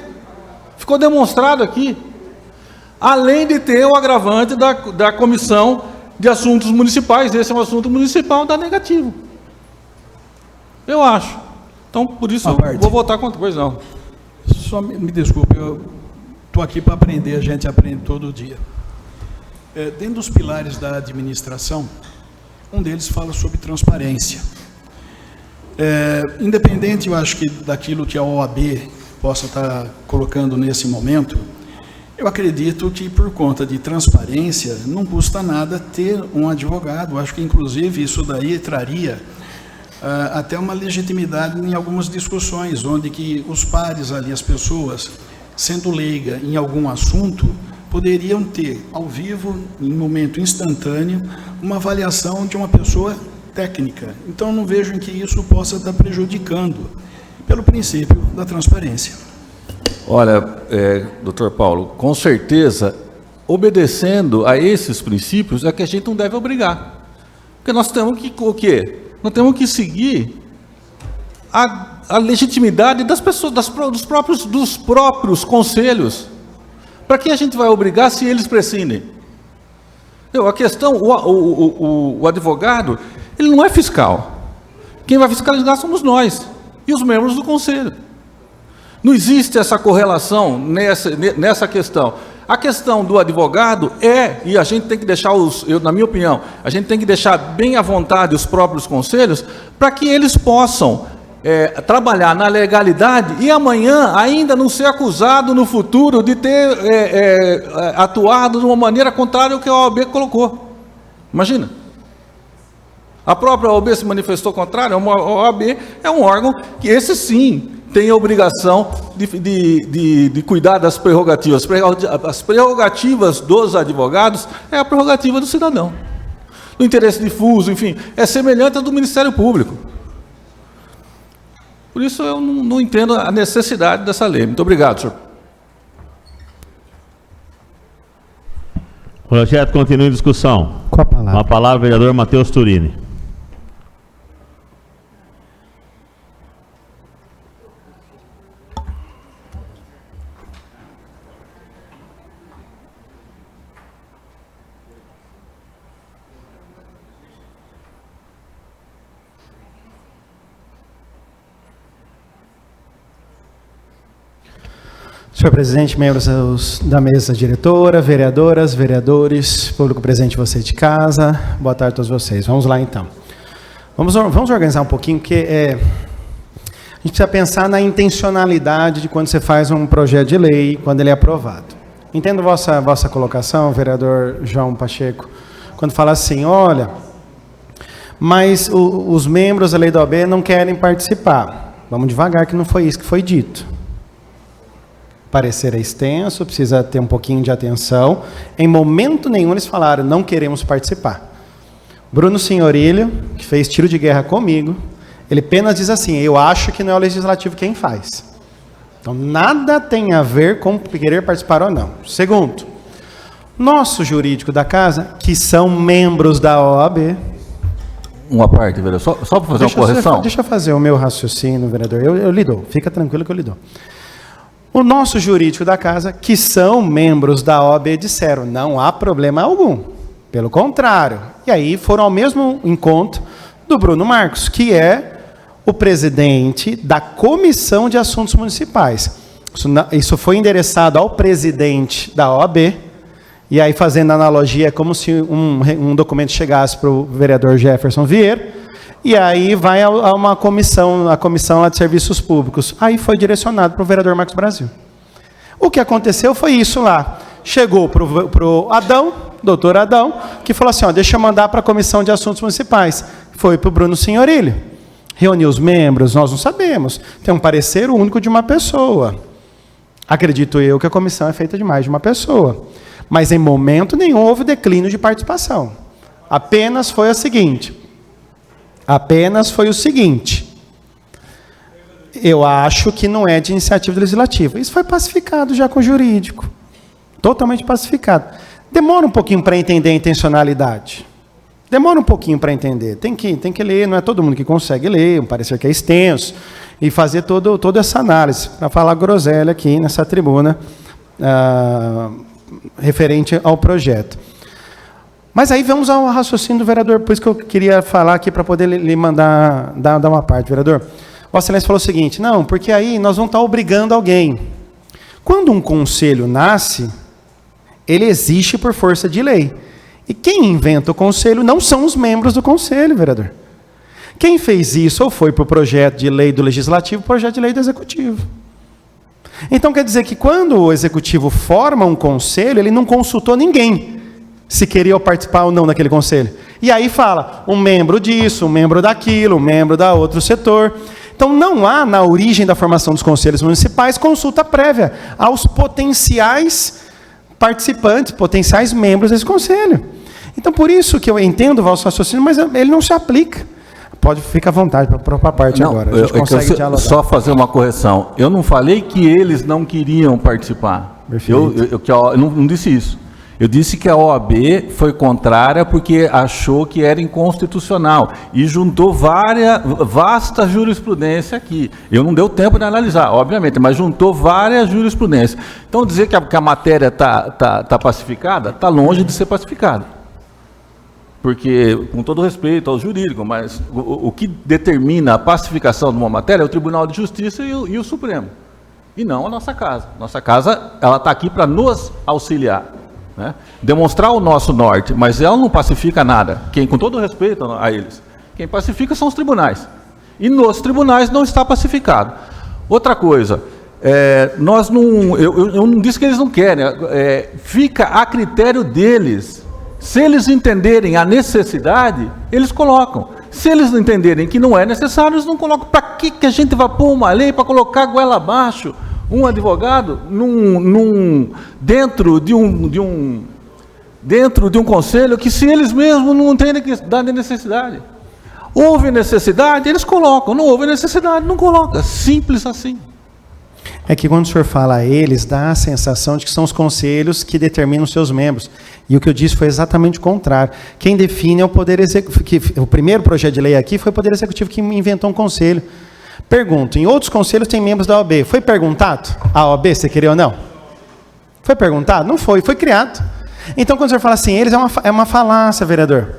Ficou demonstrado aqui. Além de ter o agravante da Comissão de Assuntos Municipais. Esse é um assunto municipal, dá negativo. Eu acho. Então, por isso, eu vou votar contra. Pois não. Só me desculpe, eu estou aqui para aprender, a gente aprende todo dia. Dentro dos pilares da administração, um deles fala sobre transparência. Independente, eu acho que daquilo que a OAB possa estar colocando nesse momento, eu acredito que por conta de transparência não custa nada ter um advogado. Eu acho que inclusive isso daí traria até uma legitimidade em algumas discussões, onde que os pares ali, as pessoas, sendo leiga em algum assunto, poderiam ter, ao vivo, em momento instantâneo, uma avaliação de uma pessoa técnica. Então, não vejo em que isso possa estar prejudicando, pelo princípio da transparência. Olha, doutor Paulo, com certeza, obedecendo a esses princípios, é que a gente não deve obrigar. Porque nós temos que, o quê? Nós temos que seguir a legitimidade das pessoas, dos próprios conselhos. Para que a gente vai obrigar se eles prescindem? A questão, o advogado, ele não é fiscal. Quem vai fiscalizar somos nós e os membros do conselho. Não existe essa correlação nessa questão. A questão do advogado e a gente tem que deixar na minha opinião, a gente tem que deixar bem à vontade os próprios conselhos para que eles possam trabalhar na legalidade e amanhã ainda não ser acusado no futuro de ter atuado de uma maneira contrária ao que a OAB colocou. Imagina. A própria OAB se manifestou contrária. A OAB é um órgão que esse sim tem a obrigação de cuidar das prerrogativas. As prerrogativas dos advogados é a prerrogativa do cidadão. No interesse difuso, enfim, é semelhante à do Ministério Público. Por isso eu não entendo a necessidade dessa lei. Muito obrigado, senhor. O projeto continua em discussão. Com a palavra. Com a palavra, o vereador Matheus Turini. Senhor presidente, membros da mesa diretora, vereadoras, vereadores, público presente, você de casa, boa tarde a todos vocês. Vamos lá então. Vamos organizar um pouquinho, porque a gente precisa pensar na intencionalidade de quando você faz um projeto de lei, quando ele é aprovado. Entendo vossa colocação, vereador João Pacheco, quando fala assim, olha, mas os membros da lei da OAB não querem participar. Vamos devagar, que não foi isso que foi dito. O parecer é extenso, precisa ter um pouquinho de atenção. Em momento nenhum eles falaram, não queremos participar. Bruno Senhorilho, que fez tiro de guerra comigo, ele apenas diz assim, eu acho que não é o legislativo quem faz. Então, nada tem a ver com querer participar ou não. Segundo, nosso jurídico da casa, que são membros da OAB... Uma parte, vereador, só para fazer uma correção. Deixa eu fazer o meu raciocínio, vereador, eu lhe dou, fica tranquilo que eu lhe dou. O nosso jurídico da casa, que são membros da OAB, disseram, não há problema algum. Pelo contrário. E aí foram ao mesmo encontro do Bruno Marcos, que é o presidente da Comissão de Assuntos Municipais. Isso foi endereçado ao presidente da OAB, e aí fazendo analogia, é como se um documento chegasse para o vereador Jefferson Vieira, e aí vai a uma comissão, a comissão lá de serviços públicos. Aí foi direcionado para o vereador Marcos Brasil. O que aconteceu foi isso lá. Chegou para o Adão, doutor Adão, que falou assim, ó, deixa eu mandar para a Comissão de Assuntos Municipais. Foi para o Bruno Senhorilho. Reuniu os membros, nós não sabemos. Tem um parecer único de uma pessoa. Acredito eu que a comissão é feita de mais de uma pessoa. Mas em momento nenhum houve declínio de participação. Apenas foi o seguinte, eu acho que não é de iniciativa legislativa. Isso foi pacificado já com o jurídico. Totalmente pacificado. Demora um pouquinho para entender a intencionalidade. Demora um pouquinho para entender. Tem que ler, não é todo mundo que consegue ler, um parecer que é extenso, e fazer toda essa análise, para falar groselha aqui nessa tribuna, referente ao projeto. Mas aí vamos ao raciocínio do vereador, por isso que eu queria falar aqui para poder lhe mandar dar uma parte, vereador. Vossa Excelência falou o seguinte, não, porque aí nós vamos estar obrigando alguém. Quando um conselho nasce, ele existe por força de lei. E quem inventa o conselho não são os membros do conselho, vereador. Quem fez isso ou foi para o projeto de lei do legislativo, projeto de lei do executivo. Então quer dizer que quando o executivo forma um conselho, ele não consultou ninguém se queria participar ou não daquele conselho. E aí fala, um membro disso, um membro daquilo, um membro da outro setor. Então, não há, na origem da formação dos conselhos municipais, consulta prévia aos potenciais participantes, potenciais membros desse conselho. Então, por isso que eu entendo o vosso raciocínio, mas ele não se aplica. Pode ficar à vontade para a própria parte agora. A gente consegue dialogar. Só fazer uma correção. Eu não falei que eles não queriam participar. Eu não disse isso. Eu disse que a OAB foi contrária porque achou que era inconstitucional e juntou vasta jurisprudência aqui. Eu não deu tempo de analisar, obviamente, mas juntou várias jurisprudências. Então, dizer que a matéria tá pacificada, está longe de ser pacificada. Porque, com todo respeito ao jurídico, mas o que determina a pacificação de uma matéria é o Tribunal de Justiça e o Supremo, e não a nossa casa. Nossa casa, ela está aqui para nos auxiliar, né? Demonstrar o nosso norte, mas ela não pacifica nada. Com todo respeito a eles, quem pacifica são os tribunais. E nos tribunais não está pacificado. Outra coisa, eu não disse que eles não querem, fica a critério deles. Se eles entenderem a necessidade, eles colocam. Se eles não entenderem que não é necessário, eles não colocam. Para que a gente vai pôr uma lei para colocar goela abaixo um advogado dentro de um conselho que, se eles mesmos não têm necessidade? Houve necessidade, eles colocam. Não houve necessidade, não colocam. Simples assim. É que quando o senhor fala a eles, dá a sensação de que são os conselhos que determinam seus membros. E o que eu disse foi exatamente o contrário. Quem define é o Poder Executivo. O primeiro projeto de lei aqui foi o Poder Executivo que inventou um conselho. Pergunto, em outros conselhos tem membros da OAB. Foi perguntado a OAB se queria ou não? Foi perguntado? Não foi, foi criado. Então, quando o senhor fala assim, eles, é uma falácia, vereador.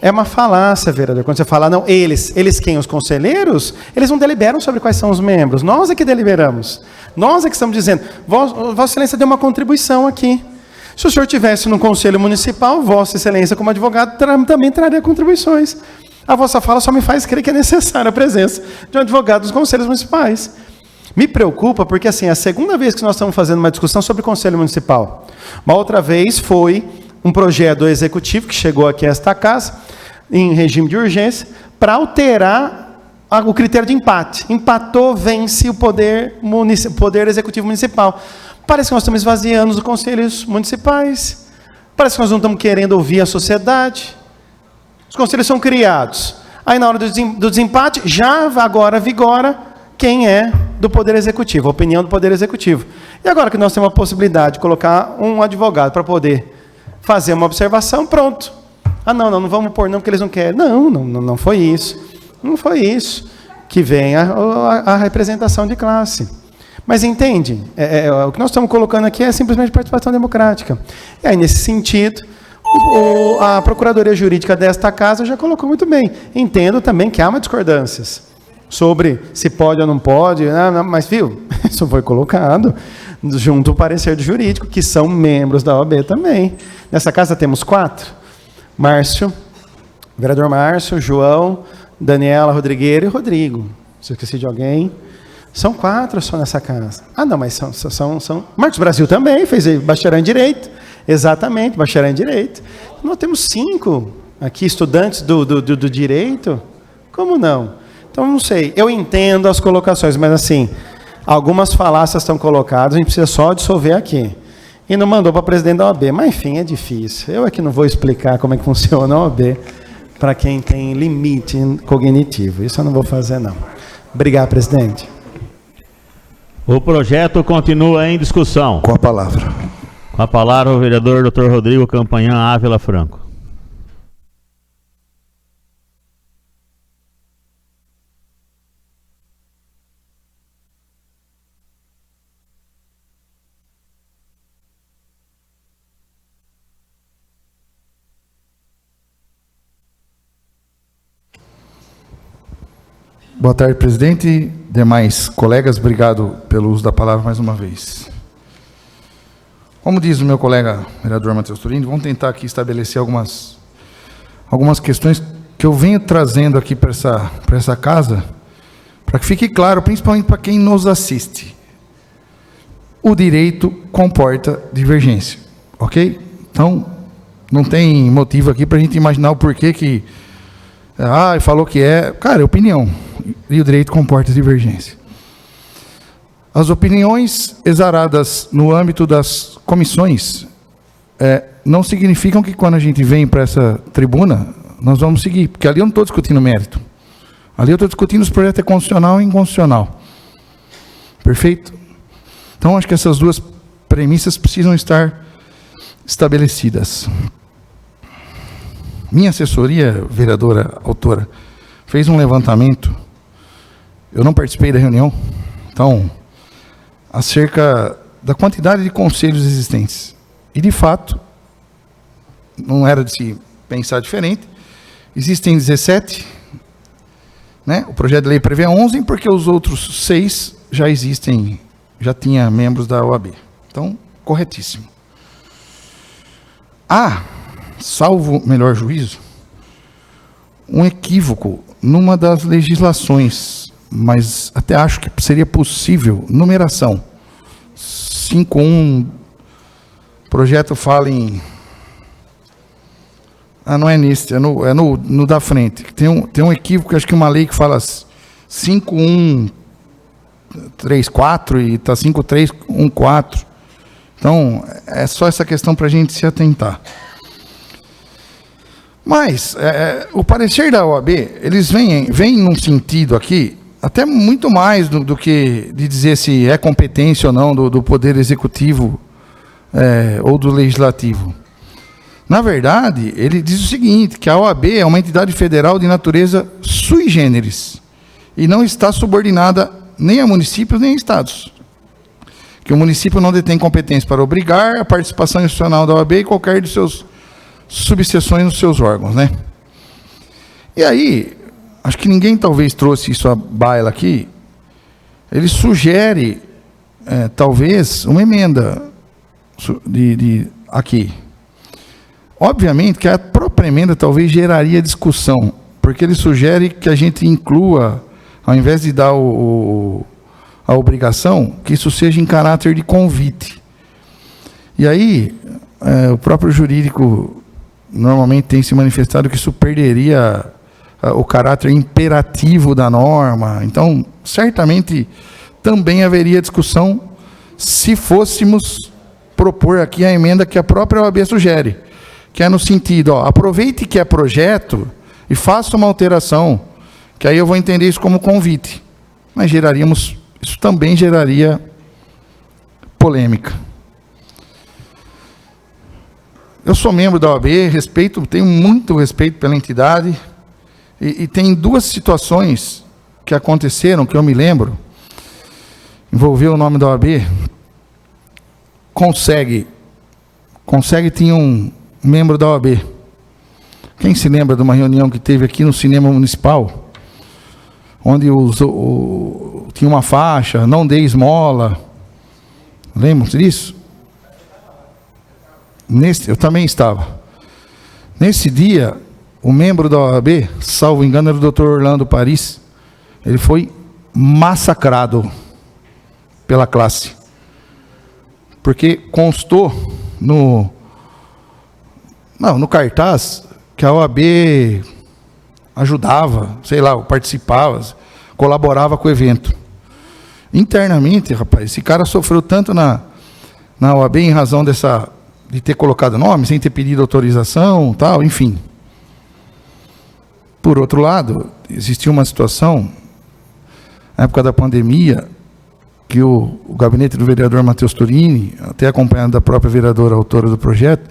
É uma falácia, vereador. Quando você fala, não, eles quem? Os conselheiros? Eles não deliberam sobre quais são os membros. Nós é que deliberamos. Nós é que estamos dizendo. Vossa Excelência deu uma contribuição aqui. Se o senhor tivesse no Conselho Municipal, Vossa Excelência, como advogado, também traria contribuições. A vossa fala só me faz crer que é necessária a presença de um advogado nos Conselhos Municipais. Me preocupa porque, assim, é a segunda vez que nós estamos fazendo uma discussão sobre o Conselho Municipal. Uma outra vez foi um projeto do Executivo que chegou aqui a esta casa, em regime de urgência, para alterar o critério de empate. Empatou, vence o poder Executivo Municipal. Parece que nós estamos esvaziando os conselhos municipais. Parece que nós não estamos querendo ouvir a sociedade. Os conselhos são criados. Aí, na hora do desempate, já agora vigora quem é do Poder Executivo, a opinião do Poder Executivo. E agora que nós temos a possibilidade de colocar um advogado para poder fazer uma observação, pronto. Ah, não vamos pôr não, porque eles não querem. Não foi isso. Não foi isso que vem a representação de classe. Mas entende? O que nós estamos colocando aqui é simplesmente participação democrática. E aí, nesse sentido, a Procuradoria Jurídica desta casa já colocou muito bem. Entendo também que há uma discordâncias sobre se pode ou não pode, mas, viu, isso foi colocado junto ao parecer do jurídico, que são membros da OAB também. Nessa casa temos 4. Márcio, vereador Márcio, João, Daniela Rodrigueira e Rodrigo. Se eu esqueci de alguém... São 4 só nessa casa. Ah, não, mas são... Marcos Brasil também fez bacharel em Direito. Exatamente, bacharel em Direito. Nós temos 5 aqui, estudantes do Direito. Como não? Então, não sei. Eu entendo as colocações, mas assim, algumas falácias estão colocadas, a gente precisa só dissolver aqui. E não mandou para presidente da OAB. Mas, enfim, é difícil. Eu é que não vou explicar como é que funciona a OAB para quem tem limite cognitivo. Isso eu não vou fazer, não. Obrigado, presidente. O projeto continua em discussão. Com a palavra. Com a palavra o vereador Dr. Rodrigo Campanhã Ávila Franco. Boa tarde, presidente. Demais colegas, obrigado pelo uso da palavra mais uma vez. Como diz o meu colega vereador Matheus Turini, vamos tentar aqui estabelecer algumas questões que eu venho trazendo aqui para essa casa, para que fique claro, principalmente para quem nos assiste. O direito comporta divergência, ok? Então, Não tem motivo aqui para a gente imaginar o porquê que... falou que é... Cara, é opinião. E o direito comporta divergência. As opiniões exaradas no âmbito das comissões não significam que quando a gente vem para essa tribuna, nós vamos seguir. Porque ali eu não estou discutindo mérito. Ali eu estou discutindo se o projeto é constitucional ou inconstitucional. Perfeito? Então, acho que essas duas premissas precisam estar estabelecidas. Minha assessoria, vereadora, autora, fez um levantamento, eu não participei da reunião, então, acerca da quantidade de conselhos existentes. E, de fato, não era de se pensar diferente, existem 17, né? O projeto de lei prevê 11, porque os outros 6 já existem, já tinha membros da OAB. Então, corretíssimo. Salvo melhor juízo, um equívoco numa das legislações, mas até acho que seria possível, numeração. 5.1, projeto fala em... não é nesse, é no da frente. Tem um equívoco, acho que uma lei que fala 5.1.3.4 e está 5.3.1.4. Então, é só essa questão para a gente se atentar. Mas, o parecer da OAB, eles vêm num sentido aqui, até muito mais do que de dizer se é competência ou não do Poder Executivo ou do Legislativo. Na verdade, ele diz o seguinte, que a OAB é uma entidade federal de natureza sui generis e não está subordinada nem a municípios nem a estados. Que o município não detém competência para obrigar a participação institucional da OAB e qualquer de seus subseções nos seus órgãos, né? E aí, acho que ninguém talvez trouxe isso à baila aqui, ele sugere, talvez, uma emenda aqui. Obviamente que a própria emenda talvez geraria discussão, porque ele sugere que a gente inclua, ao invés de dar a obrigação, que isso seja em caráter de convite. E aí, o próprio jurídico normalmente tem se manifestado que isso perderia o caráter imperativo da norma. Então, certamente, também haveria discussão se fôssemos propor aqui a emenda que a própria OAB sugere, que é no sentido, aproveite que é projeto e faça uma alteração, que aí eu vou entender isso como convite. Mas isso também geraria polêmica. Eu sou membro da OAB, tenho muito respeito pela entidade, e tem duas situações que aconteceram, que eu me lembro, envolveu o nome da OAB. Consegue tinha um membro da OAB. Quem se lembra de uma reunião que teve aqui no Cinema Municipal, onde tinha uma faixa, não dê esmola. Lembram-se disso? Eu também estava. Nesse dia, o membro da OAB, salvo engano, era o Dr. Orlando Paris, ele foi massacrado pela classe. Porque constou no cartaz que a OAB ajudava, participava, colaborava com o evento. Internamente, rapaz, esse cara sofreu tanto na OAB em razão de ter colocado nome, sem ter pedido autorização, tal, enfim. Por outro lado, existia uma situação, na época da pandemia, que o gabinete do vereador Matheus Turini, até acompanhado da própria vereadora autora do projeto,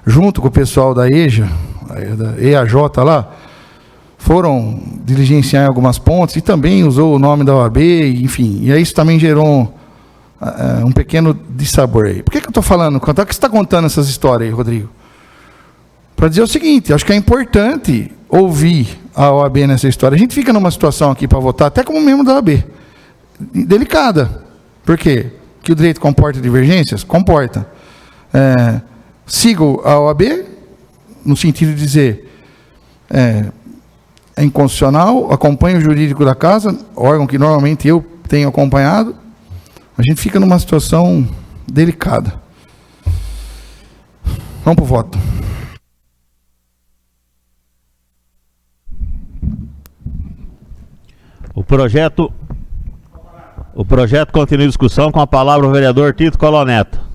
junto com o pessoal da EJA, da EAJ lá, foram diligenciar em algumas pontes e também usou o nome da OAB, enfim. E aí isso também gerou um pequeno dissabor aí. Por que eu estou falando? Por que você está contando essas histórias aí, Rodrigo? Para dizer o seguinte, acho que é importante ouvir a OAB nessa história. A gente fica numa situação aqui para votar, até como membro da OAB, delicada. Por quê? Que o direito comporta divergências? Comporta. Sigo a OAB, no sentido de dizer, é inconstitucional, acompanho o jurídico da casa, órgão que normalmente eu tenho acompanhado, a gente fica numa situação delicada. Vamos para o voto. O projeto continua em discussão. Com a palavra o vereador Tito Coloneto.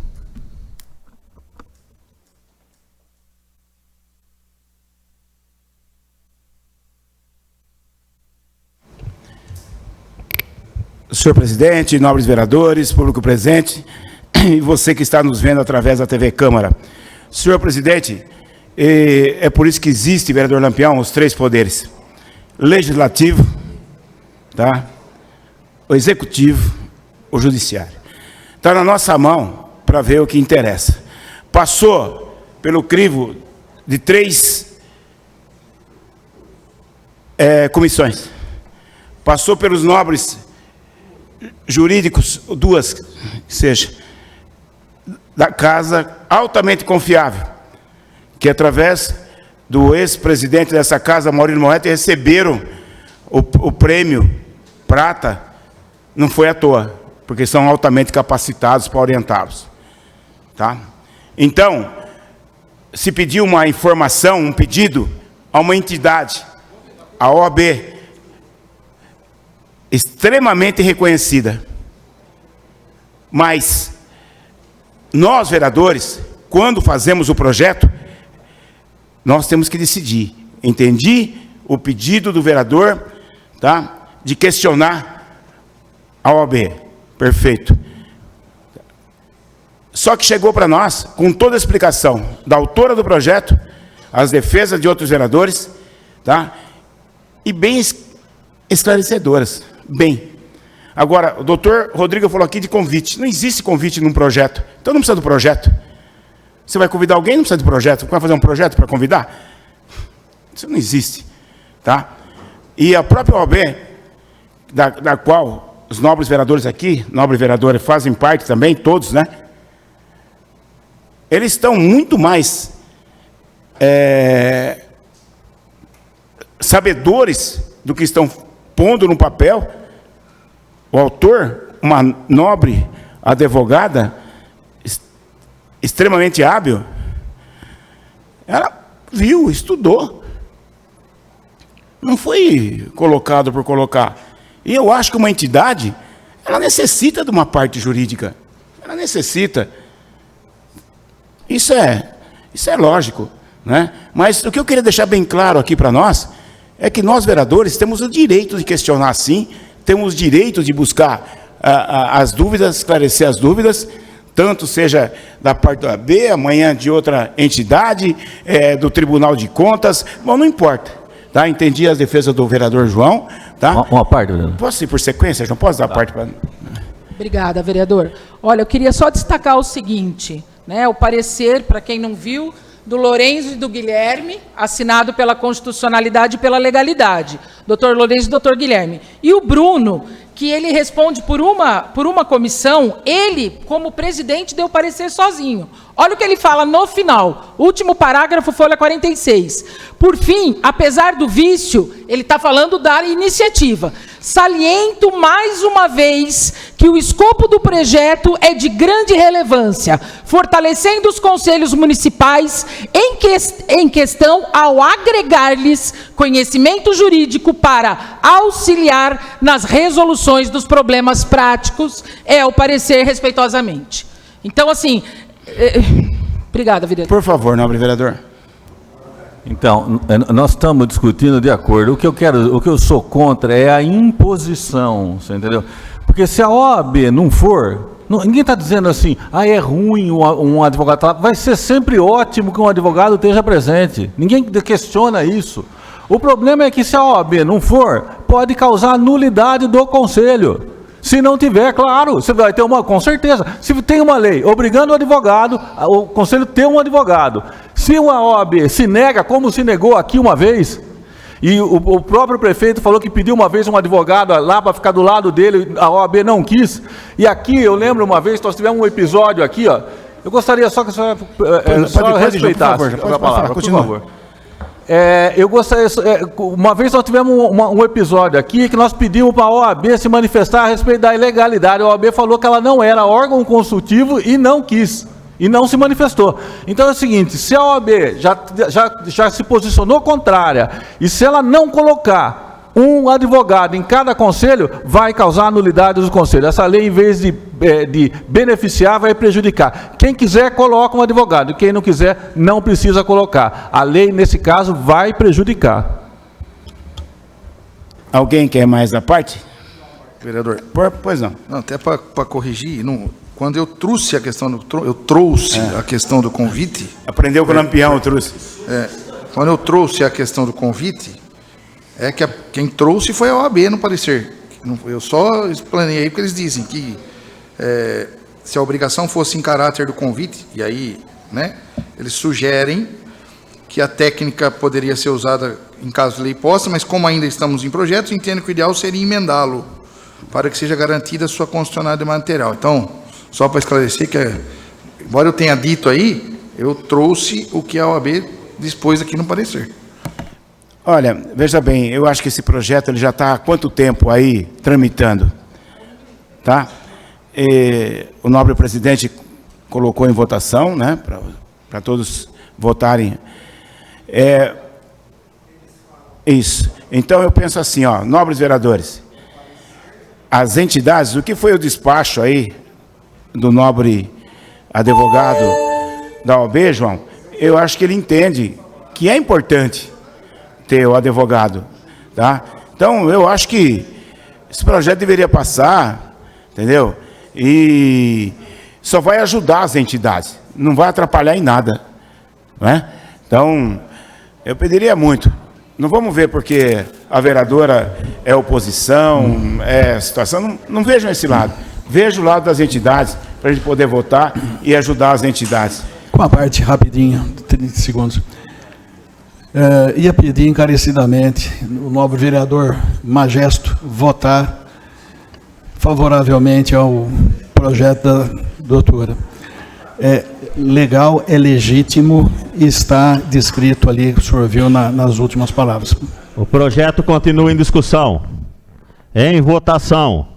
Senhor presidente, nobres vereadores, público presente e você que está nos vendo através da TV Câmara. Senhor presidente, é por isso que existe, vereador Lampião, os 3 poderes: legislativo, tá? O executivo, o judiciário. Está na nossa mão para ver o que interessa. Passou pelo crivo de 3 comissões. Passou pelos nobres jurídicos, 2, que seja, da casa altamente confiável, que através do ex-presidente dessa casa, Maurílio Moretti, receberam o prêmio prata. Não foi à toa, porque são altamente capacitados para orientá-los. Tá? Então, se pediu uma informação, um pedido a uma entidade, a OAB, extremamente reconhecida. Mas nós, vereadores, quando fazemos o projeto, nós temos que decidir. Entendi o pedido do vereador, tá, de questionar a OAB. Perfeito. Só que chegou para nós, com toda a explicação da autora do projeto, as defesas de outros vereadores, tá, e bem esclarecedoras. Bem. Agora, o doutor Rodrigo falou aqui de convite. Não existe convite num projeto. Então não precisa do projeto. Você vai convidar alguém, não precisa do projeto. Vai fazer um projeto para convidar? Isso não existe. Tá? E a própria OAB, da qual os nobres vereadores aqui, nobres vereadores, fazem parte também, todos, né? Eles estão muito mais sabedores do que estão pondo no papel. O autor, uma nobre advogada, extremamente hábil, ela viu, estudou. Não foi colocado por colocar. E eu acho que uma entidade, ela necessita de uma parte jurídica. Ela necessita. Isso é lógico, né? Mas o que eu queria deixar bem claro aqui para nós é que nós, vereadores, temos o direito de questionar, sim, temos o direito de buscar as dúvidas, esclarecer as dúvidas, tanto seja da parte da OAB, amanhã de outra entidade, do Tribunal de Contas, bom, não importa. Tá? Entendi as defesas do vereador João. Tá? Uma parte, vereador. Posso ir por sequência? Não posso dar parte para... Obrigada, vereador. Olha, eu queria só destacar o seguinte, né, o parecer, para quem não viu, do Lourenço e do Guilherme, assinado pela constitucionalidade e pela legalidade. Doutor Lourenço e doutor Guilherme. E o Bruno, que ele responde por uma comissão, ele, como presidente, deu parecer sozinho. Olha o que ele fala no final, último parágrafo, folha 46. Por fim, apesar do vício, ele está falando da iniciativa. Saliento mais uma vez que o escopo do projeto é de grande relevância, fortalecendo os conselhos municipais em questão ao agregar-lhes conhecimento jurídico para auxiliar nas resoluções dos problemas práticos, é o parecer respeitosamente. Então, assim... Obrigada, vereador. Por favor, nobre vereador. Então, nós estamos discutindo de acordo. O que eu sou contra é a imposição, você entendeu? Porque se a OAB não for, ninguém está dizendo assim, é ruim um advogado. Vai ser sempre ótimo que um advogado esteja presente. Ninguém questiona isso. O problema é que se a OAB não for, pode causar nulidade do conselho. Se não tiver, claro, você vai ter com certeza. Se tem uma lei obrigando o advogado, o conselho tem um advogado. Se uma OAB se nega, como se negou aqui uma vez, e o próprio prefeito falou que pediu uma vez um advogado lá para ficar do lado dele, a OAB não quis. E aqui, eu lembro uma vez, nós tivemos um episódio aqui, ó. Eu gostaria só que a senhora respeitasse a palavra, por favor. Eu gostaria, uma vez nós tivemos um episódio aqui que nós pedimos para a OAB se manifestar a respeito da ilegalidade. A OAB falou que ela não era órgão consultivo e não quis, e não se manifestou. Então é o seguinte, se a OAB já se posicionou contrária, e se ela não colocar Um advogado em cada conselho vai causar nulidade dos conselhos. Essa lei, em vez de beneficiar, vai prejudicar. Quem quiser, coloca um advogado. Quem não quiser, não precisa colocar. A lei, nesse caso, vai prejudicar. Alguém quer mais a parte? Vereador. Pois não. Não, até para corrigir, quando eu trouxe a questão a questão do convite. Aprendeu com o Lampião, eu trouxe. Quando eu trouxe a questão do convite, quem trouxe foi a OAB no parecer. Eu só explanei aí porque eles dizem que se a obrigação fosse em caráter do convite, e aí, né, eles sugerem que a técnica poderia ser usada em caso de lei posta, mas como ainda estamos em projetos, entendo que o ideal seria emendá-lo para que seja garantida a sua constitucionalidade material. Então, só para esclarecer que, embora eu tenha dito aí, eu trouxe o que a OAB dispôs aqui no parecer. Olha, veja bem, eu acho que esse projeto ele já está há quanto tempo aí tramitando, tá? O nobre presidente colocou em votação, né, para todos votarem. Isso. Então eu penso assim, ó, nobres vereadores, as entidades, o que foi o despacho aí do nobre advogado da OAB, João? Eu acho que ele entende que é importante ter o advogado, tá? Então, eu acho que esse projeto deveria passar, entendeu? E só vai ajudar as entidades, não vai atrapalhar em nada, não é? Então, eu pediria muito. Não vamos ver porque a vereadora é oposição, é situação, não vejam esse lado. Vejo o lado das entidades, para a gente poder votar e ajudar as entidades. Com a parte rapidinho, 30 segundos. Ia pedir encarecidamente o nobre vereador Magesto votar favoravelmente ao projeto da doutora. É legal, é legítimo e está descrito ali, o senhor viu nas últimas palavras. O projeto continua em discussão. Em votação.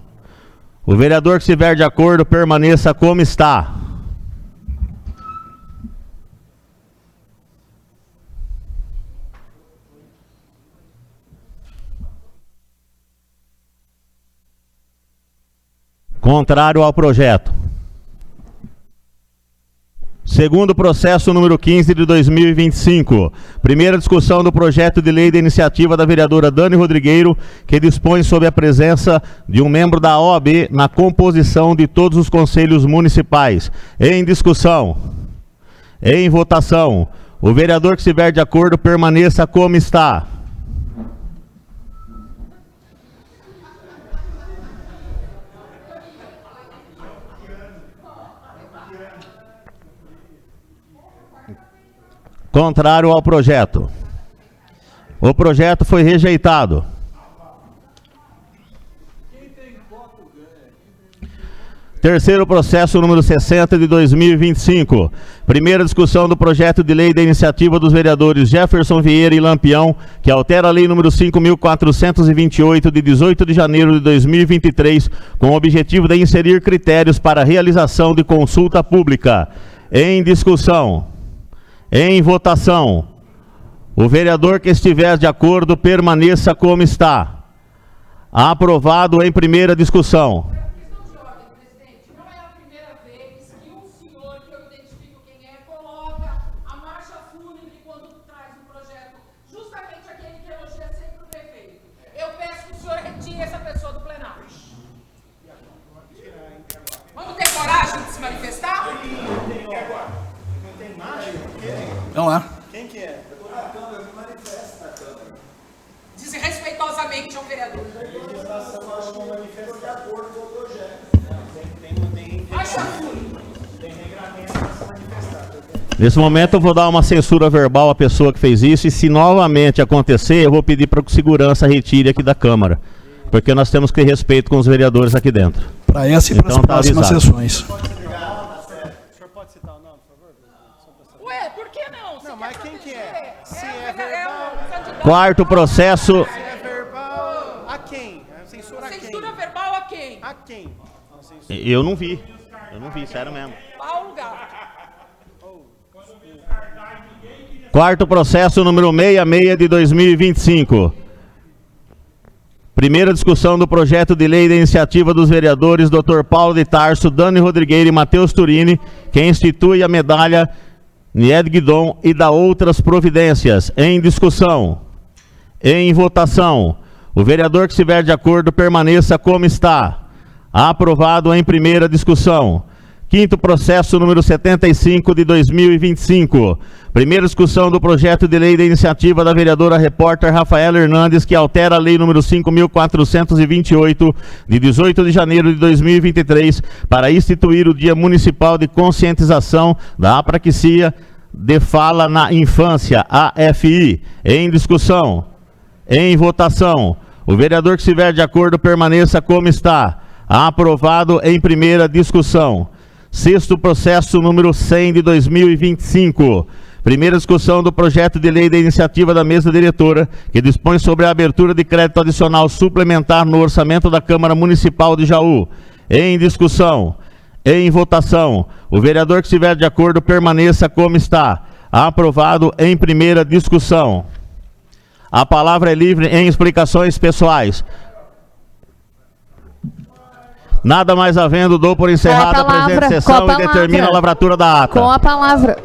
O vereador que estiver de acordo permaneça como está. Contrário ao projeto. Segundo processo número 15 de 2025. Primeira discussão do projeto de lei da iniciativa da vereadora Dani Rodrigueiro, que dispõe sobre a presença de um membro da OAB na composição de todos os conselhos municipais. Em discussão. Em votação. O vereador que estiver de acordo permaneça como está. Contrário ao projeto. O projeto foi rejeitado. Terceiro processo número 60 de 2025. Primeira discussão do projeto de lei da iniciativa dos vereadores Jefferson Vieira e Lampião, que altera a lei número 5.428 de 18 de janeiro de 2023, com o objetivo de inserir critérios para a realização de consulta pública. Em discussão. Em votação. O vereador que estiver de acordo permaneça como está. Aprovado em primeira discussão. Não é a primeira vez que um senhor, que eu identifico quem é, coloca a marcha fúnebre quando traz um projeto, justamente aquele que elogia sempre o prefeito. Eu peço que o senhor retire essa pessoa do plenário. Vamos ter coragem de se manifestar? Vamos lá. Quem que é? Desrespeitosamente ao vereador. Nesse momento eu vou dar uma censura verbal à pessoa que fez isso, e se novamente acontecer, eu vou pedir para que o segurança retire aqui da Câmara, porque nós temos que ter respeito com os vereadores aqui dentro. Para essa e para as próximas sessões. Ué, por que não? Não, mas quem que é? Se é verbal... Quarto processo... Se é verbal... A quem? Censura a quem? Censura verbal a quem? A quem? Eu não vi, sério mesmo. Paulo Gato. Quarto processo número 66 de 2025. Primeira discussão do projeto de lei da iniciativa dos vereadores Dr. Paulo de Tarso, Dani Rodrigueira e Matheus Turini, que institui a medalha Nied Guidon e dá outras providências. Em discussão. Em votação. O vereador que estiver de acordo permaneça como está. Aprovado em primeira discussão. Quinto processo número 75 de 2025. Primeira discussão do projeto de lei da iniciativa da vereadora repórter Rafaela Hernandes, que altera a lei número 5.428, de 18 de janeiro de 2023, para instituir o Dia Municipal de Conscientização da Apraxia de Fala na Infância, AFI. Em discussão. Em votação. O vereador que estiver de acordo permaneça como está. Aprovado em primeira discussão. Sexto processo número 100 de 2025. Primeira discussão do projeto de lei da iniciativa da mesa diretora, que dispõe sobre a abertura de crédito adicional suplementar no orçamento da Câmara Municipal de Jaú. Em discussão. Em votação. O vereador que estiver de acordo permaneça como está. Aprovado em primeira discussão. A palavra é livre em explicações pessoais. Nada mais havendo, dou por encerrada a presente sessão e determino a lavratura da ata. Com a palavra.